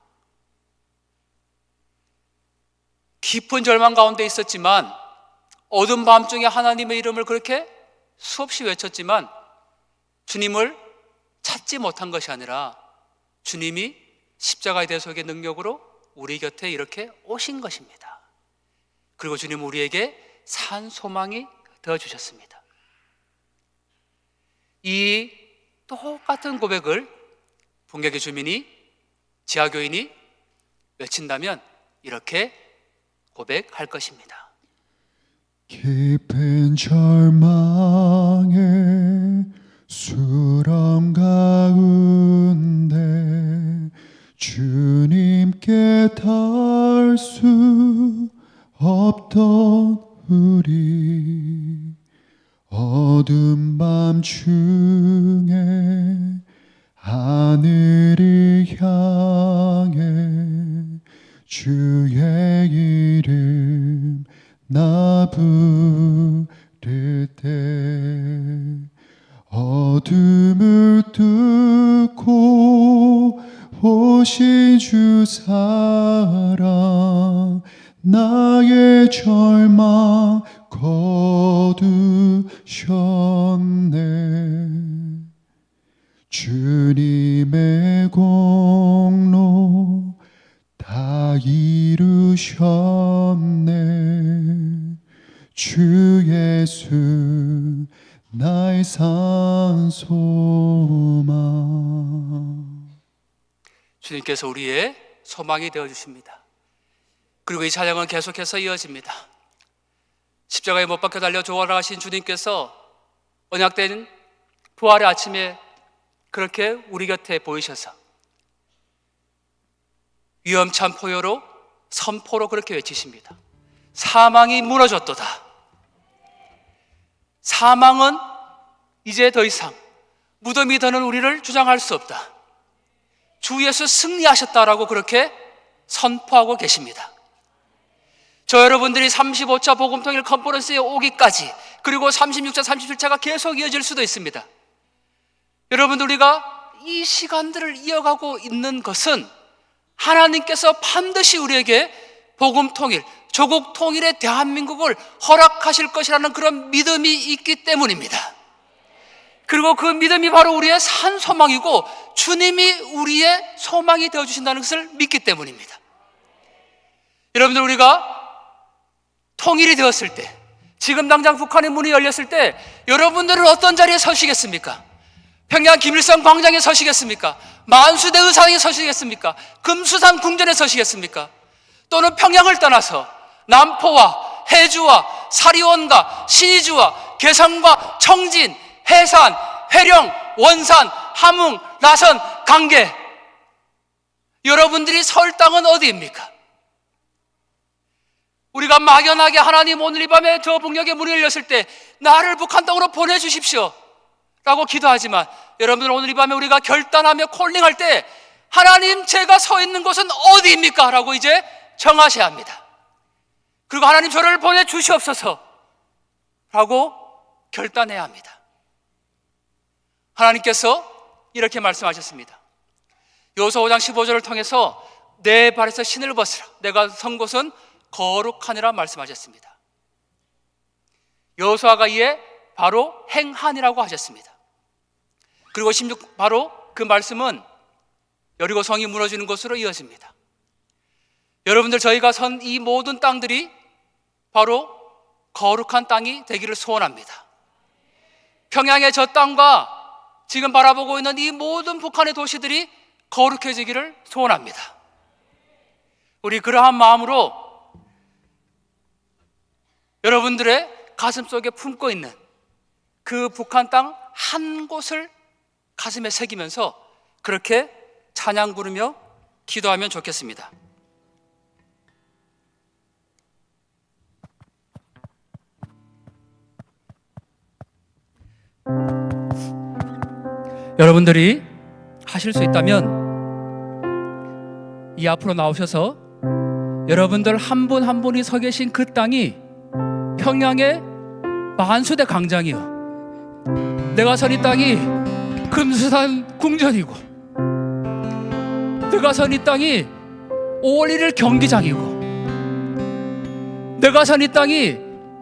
깊은 절망 가운데 있었지만 어두운 밤중에 하나님의 이름을 그렇게 수없이 외쳤지만 주님을 찾지 못한 것이 아니라 주님이 십자가의 대속의 능력으로 우리 곁에 이렇게 오신 것입니다. 그리고 주님은 우리에게 산 소망이 되어주셨습니다. 이 똑같은 고백을 북녘의 주민이, 지하교인이 외친다면 이렇게 고백할 것입니다. 깊은 절망의 수렁 가운데 주님께 닿을 수 없던 우리, 어두운 밤 중에 하늘을 향해 주의 이름 나 부를 때, 어둠을 뚫고 오신 주 사랑, 나의 절망 거두셨네. 주님의 공로 다 이루셨네. 주 나의 산 소망. 주님께서 우리의 소망이 되어주십니다. 그리고 이 찬양은 계속해서 이어집니다. 십자가에 못 박혀 달려 돌아가신 주님께서 언약된 부활의 아침에 그렇게 우리 곁에 보이셔서 위험찬 포효로 선포로 그렇게 외치십니다. 사망이 무너졌도다. 사망은 이제 더 이상 무덤이 되는 우리를 주장할 수 없다. 주 예수 승리하셨다라고 그렇게 선포하고 계십니다. 저 여러분들이 35차 복음통일 컨퍼런스에 오기까지, 그리고 36차, 37차가 계속 이어질 수도 있습니다. 여러분들, 우리가 이 시간들을 이어가고 있는 것은 하나님께서 반드시 우리에게 복음통일, 조국통일의 대한민국을 허락하실 것이라는 그런 믿음이 있기 때문입니다. 그리고 그 믿음이 바로 우리의 산 소망이고 주님이 우리의 소망이 되어주신다는 것을 믿기 때문입니다. 여러분들, 우리가 통일이 되었을 때, 지금 당장 북한의 문이 열렸을 때 여러분들은 어떤 자리에 서시겠습니까? 평양 김일성 광장에 서시겠습니까? 만수대 의상에 서시겠습니까? 금수산 궁전에 서시겠습니까? 또는 평양을 떠나서 남포와 해주와 사리원과 신의주와 괴산과 청진, 해산, 회령, 원산, 함흥, 나선, 강계, 여러분들이 설 땅은 어디입니까? 우리가 막연하게 하나님, 오늘 이 밤에 저 북녘의 문이 열렸을 때 나를 북한 땅으로 보내주십시오 라고 기도하지만, 여러분들, 오늘 이 밤에 우리가 결단하며 콜링할 때 하나님, 제가 서 있는 곳은 어디입니까? 라고 이제 정하셔야 합니다. 그리고 하나님, 저를 보내주시옵소서 라고 결단해야 합니다. 하나님께서 이렇게 말씀하셨습니다. 여호수아 5장 15절을 통해서 내 발에서 신을 벗으라, 내가 선 곳은 거룩하니라 말씀하셨습니다. 여호수아가 이에 바로 행한이라고 하셨습니다. 그리고 16, 바로 그 말씀은 여리고 성이 무너지는 곳으로 이어집니다. 여러분들, 저희가 선 이 모든 땅들이 바로 거룩한 땅이 되기를 소원합니다. 평양의 저 땅과 지금 바라보고 있는 이 모든 북한의 도시들이 거룩해지기를 소원합니다. 우리 그러한 마음으로 여러분들의 가슴 속에 품고 있는 그 북한 땅 한 곳을 가슴에 새기면서 그렇게 찬양 부르며 기도하면 좋겠습니다. 여러분들이 하실 수 있다면 이 앞으로 나오셔서 여러분들 한 분 한 분이 서 계신 그 땅이 평양의 만수대 광장이요, 내가 선 이 땅이 금수산 궁전이고, 내가 선 이 땅이 5월 1일 경기장이고, 내가 선 이 땅이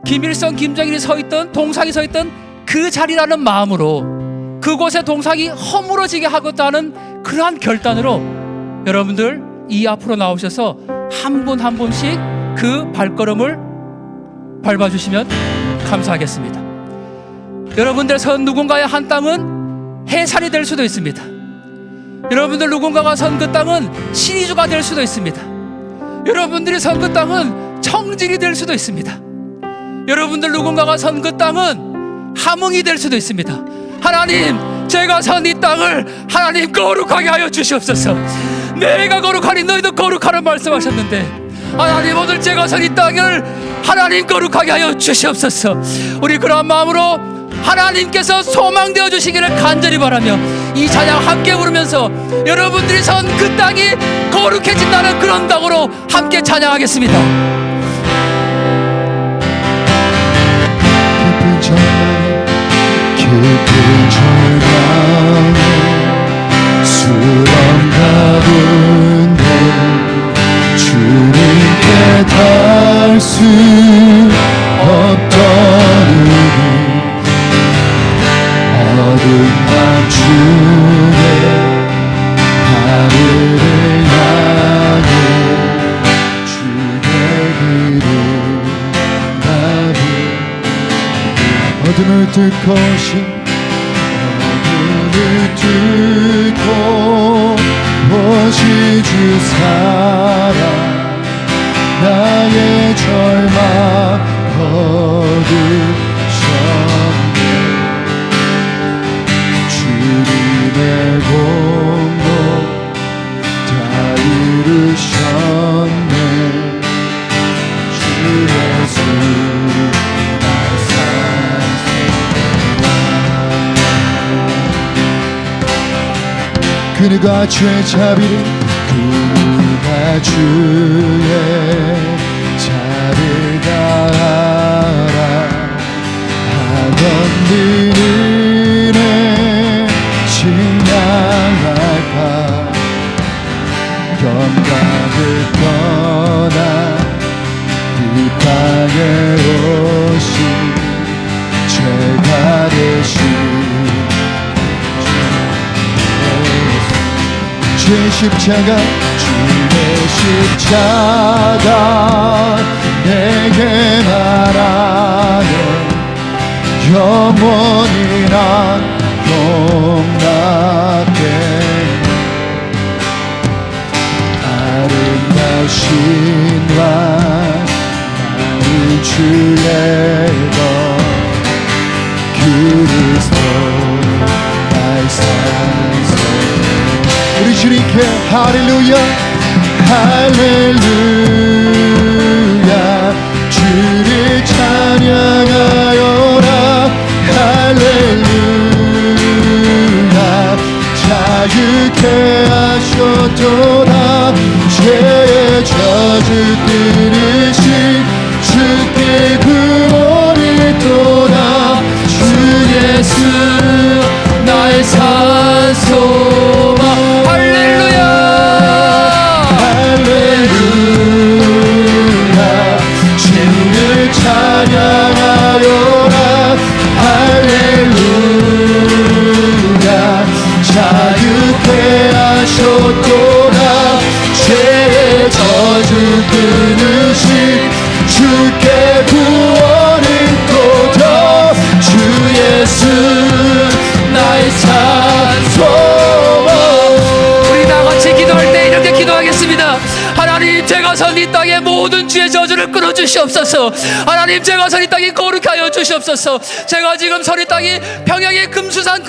김일성, 김정일이 서있던, 동상이 서있던 그 자리라는 마음으로 그곳에 동상이 허물어지게 하겠다는 그러한 결단으로 여러분들 이 앞으로 나오셔서 한 분 한 분씩 그 발걸음을 밟아주시면 감사하겠습니다. 여러분들 선 누군가의 한 땅은 해산이 될 수도 있습니다. 여러분들 누군가가 선 그 땅은 신의주가 될 수도 있습니다. 여러분들이 선 그 땅은 청진이 될 수도 있습니다. 여러분들 누군가가 선 그 땅은 함흥이 될 수도 있습니다. 하나님, 제가 선 이 땅을 하나님 거룩하게 하여 주시옵소서. 내가 거룩하니 너희도 거룩하라 말씀하셨는데, 하나님, 오늘 제가 선 이 땅을 하나님 거룩하게 하여 주시옵소서. 우리 그러한 마음으로 하나님께서 소망되어 주시기를 간절히 바라며 이 찬양 함께 부르면서 여러분들이 선 그 땅이 거룩해진다는 그런 땅으로 함께 찬양하겠습니다. 깊은 절망에 수렁 가운데 주님께 닿을 수 없던 우리, 어둠 밤중에 하늘을 향해 주의 어둠을 뚫고 오시 주 사랑 나의 절망 거두셨네. 주님의 공로 다 이루셨네. 주 예수 날 산소와 그가 주의 자비를 그가 주의 자를 다하라 하던 들으네 식량할까 영광을 떠나 이 땅에 오신 죄가 되신 주의 십자가 내게 말하네. 영원히 난 용납되네. 아름다우신 왕 나를 주의 것 그리스도 나의 산소. 우리 주님께 할렐루야 할렐루야 주를 찬양하여라 할렐루야 자유케 하셨도다 죄의 저주 들으신 주께 구원이 또다 주 예수 나의 산소마 할렐루야 할렐루야 주를 찬양하여라 할렐루야 자유케 하셨도다 죄의 저주 끊으신 주께 구원을 또다 주 예수 나의 산소와. 우리 다 같이 기도할 때 이렇게 기도하겠습니다. 하나님 제가 선 이 땅의 모든 죄의 저주를 끊어주시옵소서. 하나님 제가 선 이 땅이 거룩하게 하여 주시옵소서. 제가 지금 선 이 땅이 평양의 금수산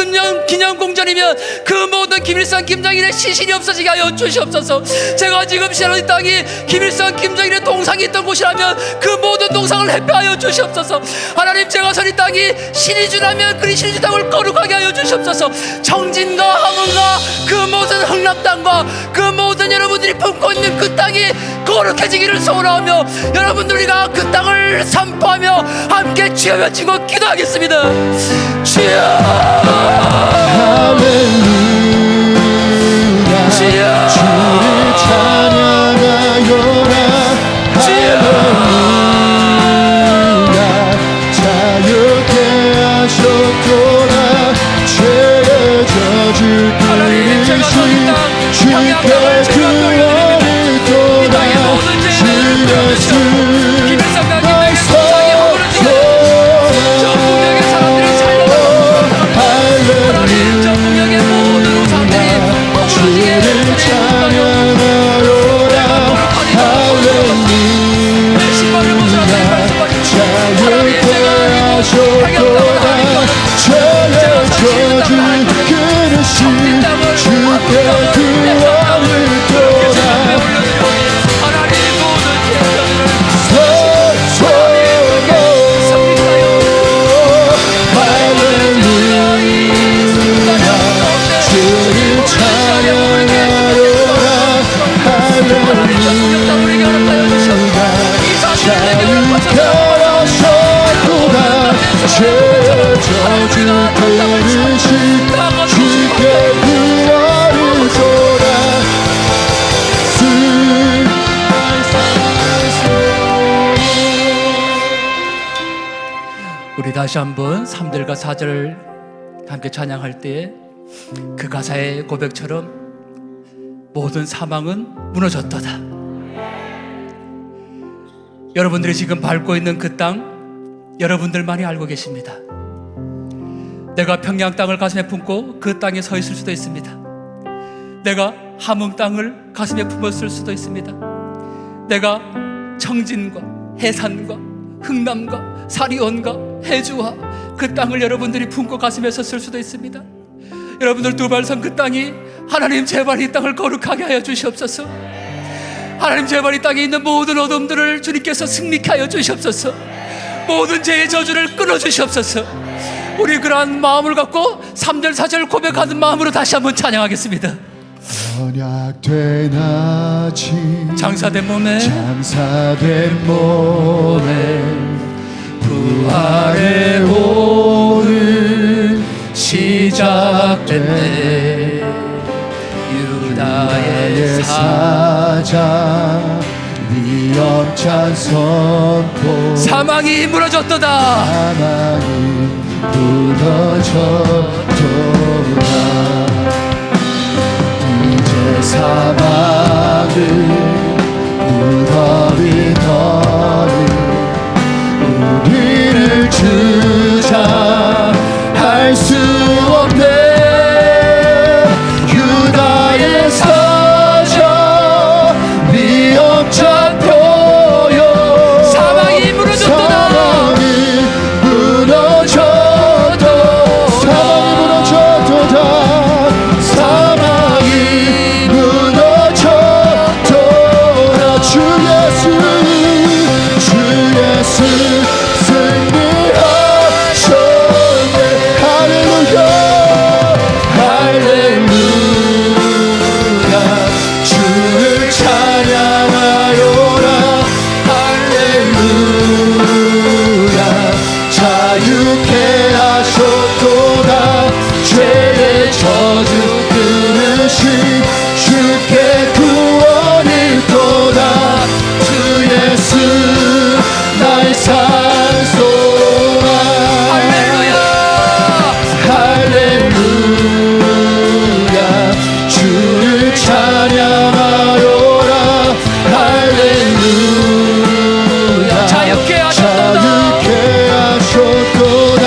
기념공전이면 그 모든 김일성 김정일의 시신이 없어지게 하여 주시옵소서. 제가 지금 선 이 땅이 김일성 김정일의 동상이 있던 곳이라면 그 모든 동상을 회피하여 주시옵소서. 하나님 제가 선 이 땅이 신이주라면 그 신이주 땅을 거룩하게 하여 주시옵소서. 청진과 함흥과 그 모든 흥남 땅과 그 모든 여러분들이 품고 있는 그 땅이 거룩해지기를 소원하며 여러분들 우리가 그 땅을 선포하며 함께 주여 외치고 기도하겠습니다. 주여 할렐루야 주여 주를 찬양하여라 할렐루야 자유케 하셨도다 죄의 저주 끊으신 주께 구원을 또다 주 예수 나의 우리 다시 한번 3절과 4절을 함께 찬양할 때 그 가사의 고백처럼 모든 사망은 무너졌도다. 여러분들이 지금 밟고 있는 그 땅 여러분들만이 알고 계십니다. 내가 평양 땅을 가슴에 품고 그 땅에 서 있을 수도 있습니다. 내가 함흥 땅을 가슴에 품었을 수도 있습니다. 내가 청진과 해산과 흥남과 사리온과 해주와 그 땅을 여러분들이 품고 가슴에 섰을 수도 있습니다. 여러분들 두발선 그 땅이 하나님 제발 이 땅을 거룩하게 하여 주시옵소서. 하나님 제발 이 땅에 있는 모든 어둠들을 주님께서 승리케 하여 주시옵소서. 모든 죄의 저주를 끊어 주시옵소서. 우리 그러한 마음을 갖고 3절 4절 고백하는 마음으로 다시 한번 찬양하겠습니다. 언약된 아침 장사된 몸에 부활의 오늘 시작됐네. 유다의 사자 위엄찬 선포 사망이 무너졌도다. 사망이 무너졌도다. 이제 사망을 무더위 너를 우리를 주장할 수 없네. 유다의 사자 위엄찬 표현 사망이 무너졌도다. 사망이 무너졌도다. 사망이 무너졌도다. 주 예수 승리하셨네. 할렐루야 할렐루야. 주를 찬양하여라. 할렐루야. 자유케 하셨도다. 죄의 저주 끊으신 주께 구원이 있도다. 주 예수 나의 산소라. 할렐루야. 할렐루야. 주를 찬양하여라. 할렐루야. 자유케 하셨도다. 자유케 하셨도다.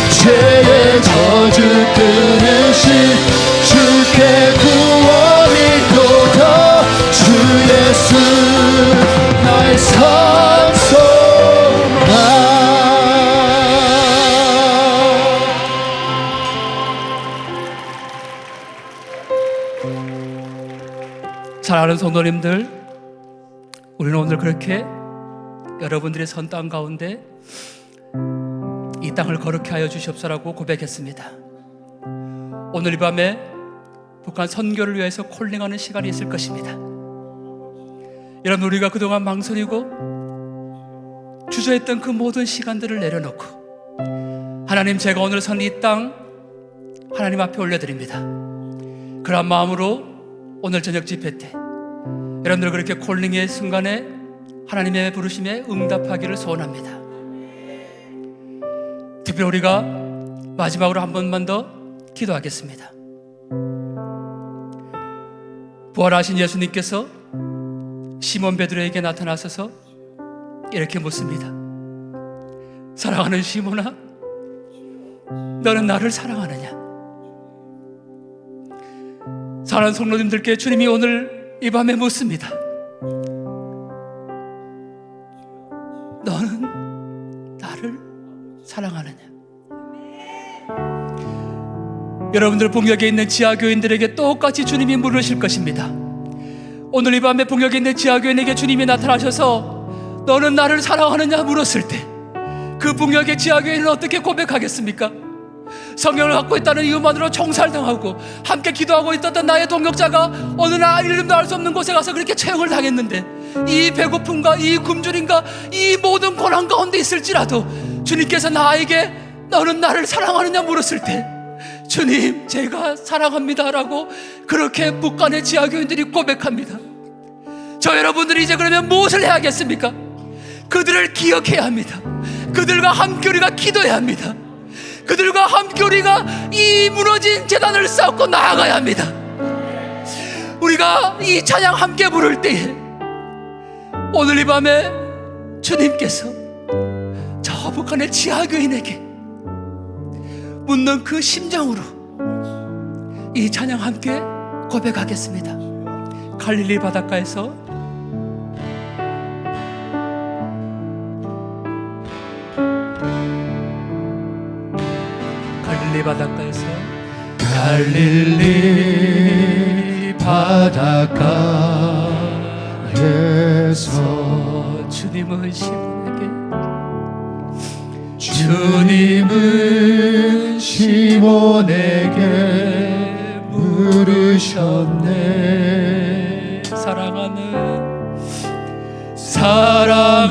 죄의 저주 끊으신 주께 구원이 있도다. 주 예수 나의 산소라. 사랑하는 성도님들, 우리는 오늘 그렇게 여러분들의 선 땅 가운데 이 땅을 거룩히 하여 주시옵소서라고 고백했습니다. 오늘 이 밤에 북한 선교를 위해서 콜링하는 시간이 있을 것입니다. 여러분, 우리가 그동안 망설이고 주저했던 그 모든 시간들을 내려놓고 하나님, 제가 오늘 선 이 땅 하나님 앞에 올려드립니다. 그런 마음으로 오늘 저녁 집회 때 여러분들 그렇게 콜링의 순간에 하나님의 부르심에 응답하기를 소원합니다. 특별히 우리가 마지막으로 한 번만 더 기도하겠습니다. 부활하신 예수님께서 시몬 베드로에게 나타나셔서 이렇게 묻습니다. 사랑하는 시몬아, 너는 나를 사랑하느냐? 사랑하는 성도님들께 주님이 오늘 이 밤에 묻습니다. 너는 나를 사랑하느냐? 여러분들 북녘에 있는 지하교인들에게 똑같이 주님이 물으실 것입니다. 오늘 이 밤에 북녘에 있는 지하교인에게 주님이 나타나셔서 너는 나를 사랑하느냐 물었을 때 그 북녘의 지하교인은 어떻게 고백하겠습니까? 성경을 갖고 있다는 이유만으로 총살당하고 함께 기도하고 있었던 나의 동역자가 어느 날 이름도 알 수 없는 곳에 가서 그렇게 처형을 당했는데, 이 배고픔과 이 굶주림과 이 모든 고난 가운데 있을지라도 주님께서 나에게 너는 나를 사랑하느냐 물었을 때 주님, 제가 사랑합니다 라고 그렇게 북한의 지하교인들이 고백합니다. 저 여러분들이 이제 그러면 무엇을 해야겠습니까? 그들을 기억해야 합니다. 그들과 함께 우리가 기도해야 합니다. 그들과 함께 우리가 이 무너진 제단을 쌓고 나아가야 합니다. 우리가 이 찬양 함께 부를 때에 오늘 이 밤에 주님께서 저 북한의 지하교인에게 묻는 그 심정으로 이 찬양 함께 고백하겠습니다. 갈릴리 바닷가에서 갈릴리 바닷가에서 갈릴리 바닷가에서 주님은 시몬에게 주님은 시몬에게 물으셨네.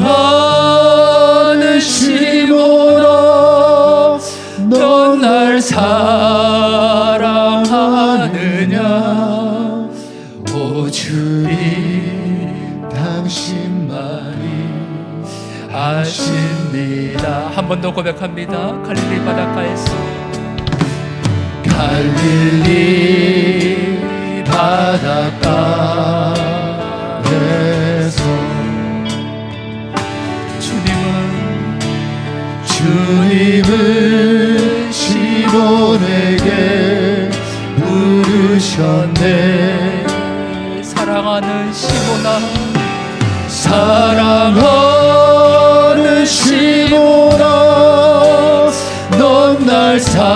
사랑하는 시몬아, 넌 날 사랑하느냐? 오 주님, 당신만이 아십니다. 한 번 더 고백합니다. 갈릴리 바닷가에서 갈릴리 바닷가에서 주님은 시몬에게 물으셨네. 사랑하는 시몬아, 사랑하는 시몬아, 넌 날 사랑하느냐?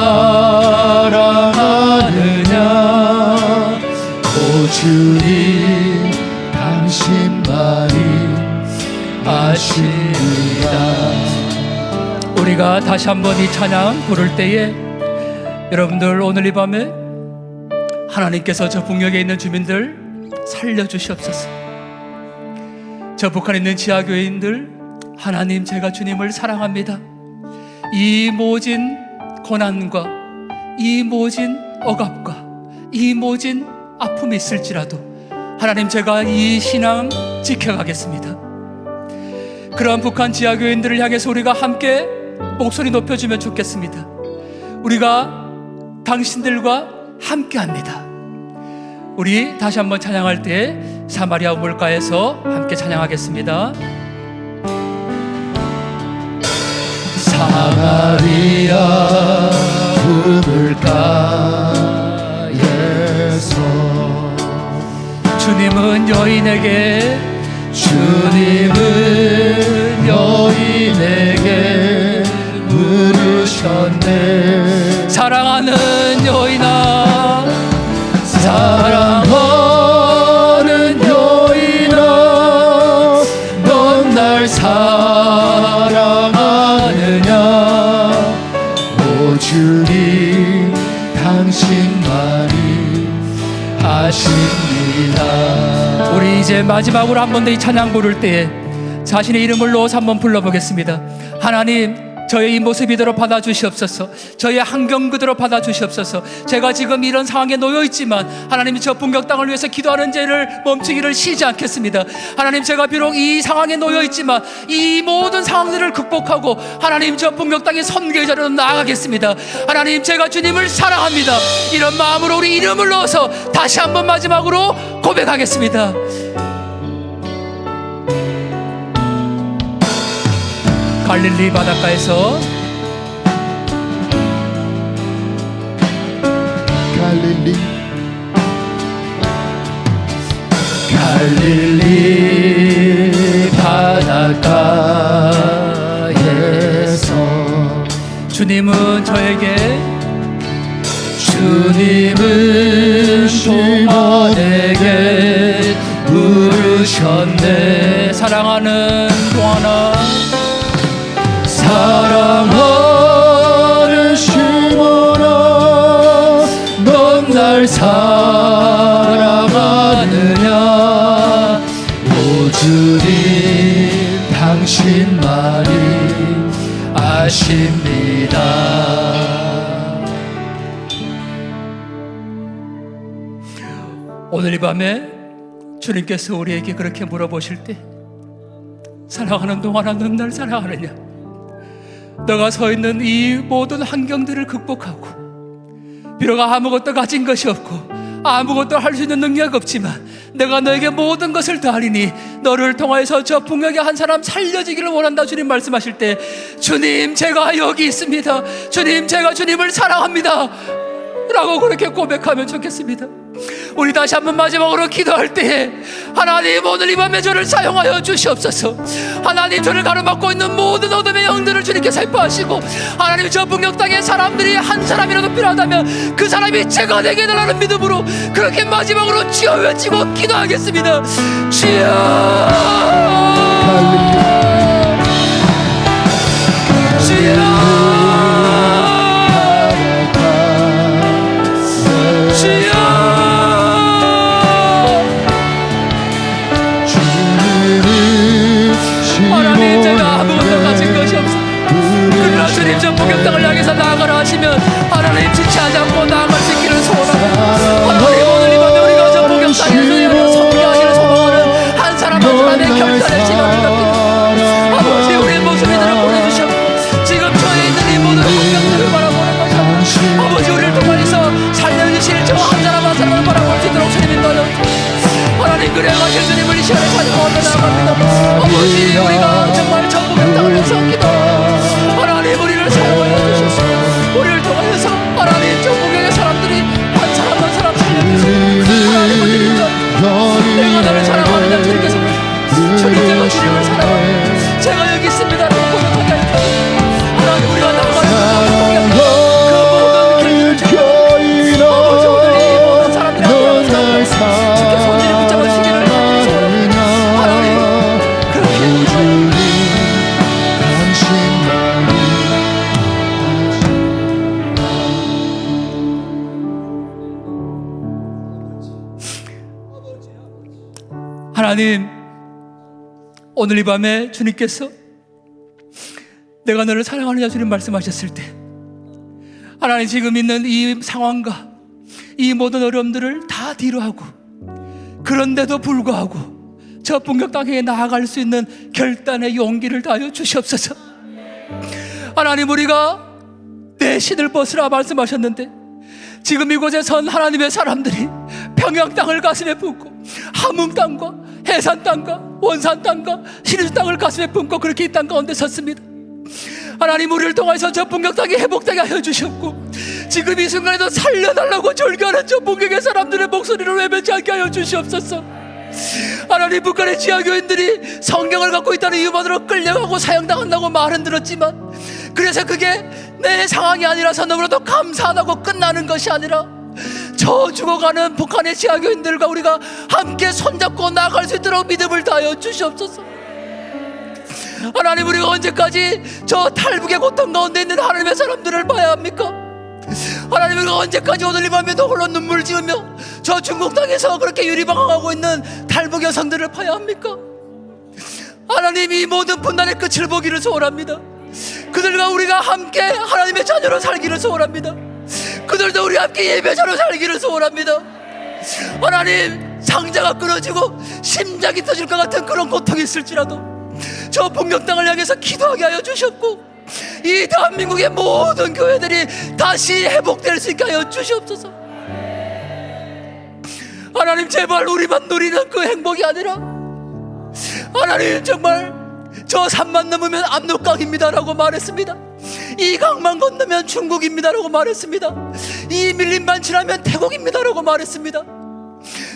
오 주님, 당신만이 아십니다. 우리가 다시 한번 이 찬양 부를 때에 여러분들 오늘 이 밤에 하나님께서 저 북녘에 있는 주민들 살려주시옵소서. 저 북한에 있는 지하교회인들, 하나님, 제가 주님을 사랑합니다. 이 모진 고난과 이 모진 억압과 이 모진 아픔이 있을지라도 하나님, 제가 이 신앙 지켜가겠습니다. 그러한 북한 지하교인들을 향해서 우리가 함께 목소리 높여주면 좋겠습니다. 우리가 당신들과 함께합니다. 우리 다시 한번 찬양할 때 사마리아 우물가에서 함께 찬양하겠습니다. 사마리아 우물가에서 주님은 여인에게 물으셨네. 사랑하는 여인아, 사랑하는 여인아, 넌 날 사랑하느냐? 오 주님, 당신만이 아십니다. 우리 이제 마지막으로 한 번 더 이 찬양 부를 때에 자신의 이름을 넣어서 한번 불러보겠습니다. 하나님, 저의 이 모습 이대로 받아주시옵소서. 저의 환경 그대로 받아주시옵소서. 제가 지금 이런 상황에 놓여있지만 하나님이 저 북녘 땅을 위해서 기도하는 죄를 멈추기를 쉬지 않겠습니다. 하나님, 제가 비록 이 상황에 놓여있지만 이 모든 상황들을 극복하고 하나님, 저 북녘 땅의 선교자로 나아가겠습니다. 하나님, 제가 주님을 사랑합니다. 이런 마음으로 우리 이름을 넣어서 다시 한번 마지막으로 고백하겠습니다. 갈릴리 바닷가에서 갈릴리 바닷가에서 주님은 저에게 시몬에게 물으셨네. 사랑하는 동안아, 사랑하는 시몬아, 넌 날 사랑하느냐? 오 주님, 당신만이 아십니다. 오늘 이 밤에 주님께서 우리에게 그렇게 물어보실 때, 사랑하는 동안아, 넌 날 사랑하느냐? 너가 서 있는 이 모든 환경들을 극복하고 비록 아무것도 가진 것이 없고 아무것도 할 수 있는 능력 없지만 내가 너에게 모든 것을 다하리니 너를 통하여서 저 북녘에 한 사람 살려지기를 원한다. 주님 말씀하실 때 주님 제가 여기 있습니다. 주님 제가 주님을 사랑합니다 라고 그렇게 고백하면 좋겠습니다. 우리 다시 한번 마지막으로 기도할 때에 하나님 오늘 이 밤에 저를 사용하여 주시옵소서. 하나님 저를 가로막고 있는 모든 어둠의 영들을 주님께 살포하시고 하나님 저 북녘 땅에 사람들이 한 사람이라도 필요하다면 그 사람이 제가 되게 해달라는 믿음으로 그렇게 마지막으로 주여 외치고 기도하겠습니다. 주여 주여 하나님 제가 아무것도 가진 것이 없어. 그러나 주님 저 북녘 땅을 향해서 나아가라 하시면 하나님 지체하지 않고 나아갈 수 있기를 소원합니다. 하나님 오늘 이 밤에 우리가 저 북녘 땅에 주님을 섬겨하기를 소망하는 한 사람 한 사람의 결단을 지나갑니다. 아버지 우리의 목소리들을 보내주셨고 지금 저에 있는 이 모든 환경들을 바라보는 것이 아버지 우리를 통하여서 살려주실 저 한 사람 한 사람을 바라볼 수 있도록 주님이 넣어주시옵소서. 하나님 그래 가실 주님을 이 시간에 찬양하며 나아갑니다. 아버지 우리가 정말 저 북녘 땅을 위해서 기도합니다. 하나님 우리를 사용하여 주셔서 우리를 통하여서 하나님 저 북녘의 사람들이 한 사람 한 사람 살려주시고 하나님 우리를 내가 너를 사랑하느냐 주님께서 주님 제가 주님을 사랑합니다. 제가 여기 있습니다 라고 고백하게 하여 주시고 하나님 우리가 나아가는 그 모든 길을 주님 아버지 오늘 이 모든 사람들이 함께 주께 손질을 붙잡으시기를 소원합니다. 하나님 그렇게 해주시옵소서. 하나님 오늘 이 밤에 주님께서 내가 너를 사랑하느냐 주님 말씀하셨을 때 하나님 지금 있는 이 상황과 이 모든 어려움들을 다 뒤로하고 그런데도 불구하고 저 북녘 땅에 나아갈 수 있는 결단의 용기를 다하여 주시옵소서. 하나님 우리가 내 신을 벗으라 말씀하셨는데 지금 이곳에 선 하나님의 사람들이 평양 땅을 가슴에 품고 함흥 땅과 해산 땅과 원산 땅과 시리즈 땅을 가슴에 품고 그렇게 이 땅 가운데 섰습니다. 하나님 우리를 통해서 저 북녘 땅이 회복되게 하여 주셨고 지금 이 순간에도 살려달라고 절규하는 저 북녘의 사람들의 목소리를 외면치 않게 하여 주시옵소서. 하나님 북한의 지하교인들이 성경을 갖고 있다는 이유만으로 끌려가고 사형당한다고 말은 들었지만 그래서 그게 내 상황이 아니라서 너무나도 감사하다고 끝나는 것이 아니라 저 죽어가는 북한의 지하교인들과 우리가 함께 손잡고 나아갈 수 있도록 믿음을 다하여 주시옵소서. 하나님 우리가 언제까지 저 탈북의 고통 가운데 있는 하나님의 사람들을 봐야 합니까? 하나님 우리가 언제까지 오늘 이 밤에도 홀로 눈물 지으며 저 중국 땅에서 그렇게 유리방황하고 있는 탈북 여성들을 봐야 합니까? 하나님 이 모든 분단의 끝을 보기를 소원합니다. 그들과 우리가 함께 하나님의 자녀로 살기를 소원합니다. 그들도 우리와 함께 예배자로 살기를 소원합니다. 하나님 상자가 끊어지고 심장이 터질 것 같은 그런 고통이 있을지라도 저 북녘 땅을 향해서 기도하게 하여 주셨고 이 대한민국의 모든 교회들이 다시 회복될 수 있게 하여 주시옵소서. 하나님 제발 우리만 누리는 그 행복이 아니라 하나님 정말 저 산만 넘으면 압록강입니다라고 말했습니다. 이 강만 건너면 중국입니다라고 말했습니다. 이 밀림만 지나면 태국입니다라고 말했습니다.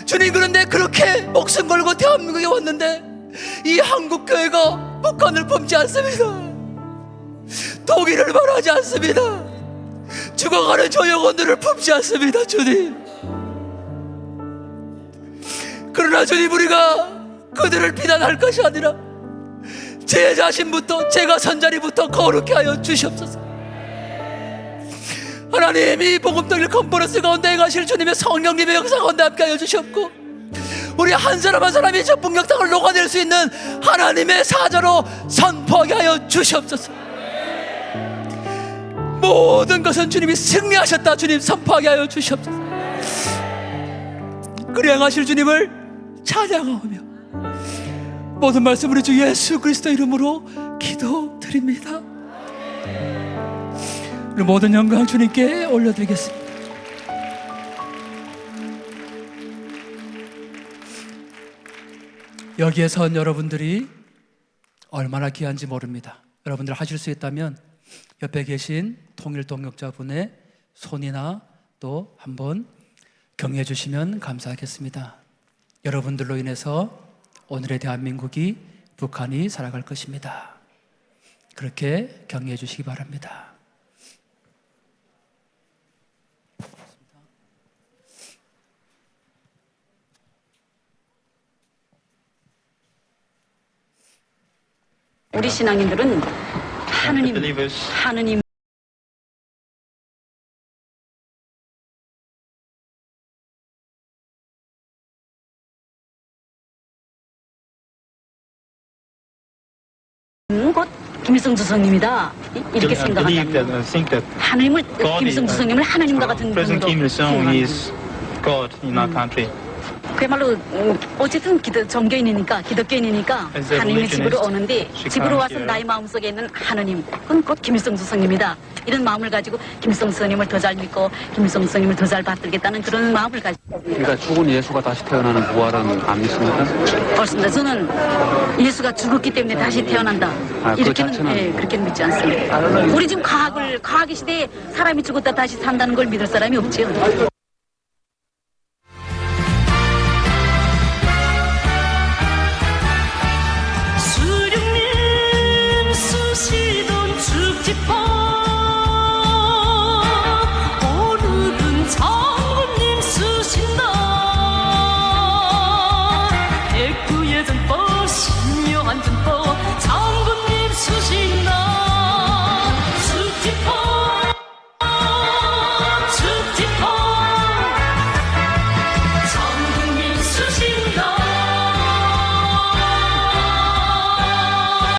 주님 그런데 그렇게 목숨 걸고 대한민국에 왔는데 이 한국교회가 북한을 품지 않습니다. 독일을 말하지 않습니다. 죽어가는 저 영혼들을 품지 않습니다. 주님 그러나 주님 우리가 그들을 비난할 것이 아니라 제 자신부터 제가 선 자리부터 거룩히 하여 주시옵소서. 하나님 이 복음통일 컨퍼런스 가운데 행하실 주님의 성령님의 역사 가운데 함께 하여 주시옵고 우리 한 사람 한 사람이 저 북녘 땅을 녹아낼 수 있는 하나님의 사자로 선포하게 하여 주시옵소서. 모든 것은 주님이 승리하셨다 주님 선포하게 하여 주시옵소서. 그리 행하실 주님을 찬양하오며 모든 말씀 우리 주 예수 그리스도 이름으로 기도드립니다. 우리 모든 영광 주님께 올려드리겠습니다. 여기에 선 여러분들이 얼마나 귀한지 모릅니다. 여러분들 하실 수 있다면 옆에 계신 통일 동역자분의 손이나 또 한번 경의해 주시면 감사하겠습니다. 여러분들로 인해서 오늘의 대한민국이, 북한이 살아갈 것입니다. 그렇게 경의해 주시기 바랍니다. 우리 신앙인들은 하느님 곧 김일성 주석님이다 이렇게 생각한답니다. 하느님을 김일성 주석님을 하나님과 같은 President Kim 분으로 Il-sung 생각합니다. is God in our country. 그야말로 어쨌든 정교인이니까 기독교인이니까 As a 하느님의 집으로 religionist, 오는데 she 집으로 comes 와서 here. 나의 마음속에 있는 하느님 그건 곧 김일성 주석님이다 이런 마음을 가지고 김일성 주석님을 더 잘 믿고 김일성 주석님을 더 잘 받들겠다는 그런 마음을 가지고 그러니까 죽은 예수가 다시 태어나는 부활은 안 믿습니까? 그렇습니다. 저는 예수가 죽었기 때문에 다시 태어난다 그 이렇게는 자체는- 그렇게는 믿지 않습니다. 우리 지금 과학의 시대에 사람이 죽었다 다시 산다는 걸 믿을 사람이 없지요.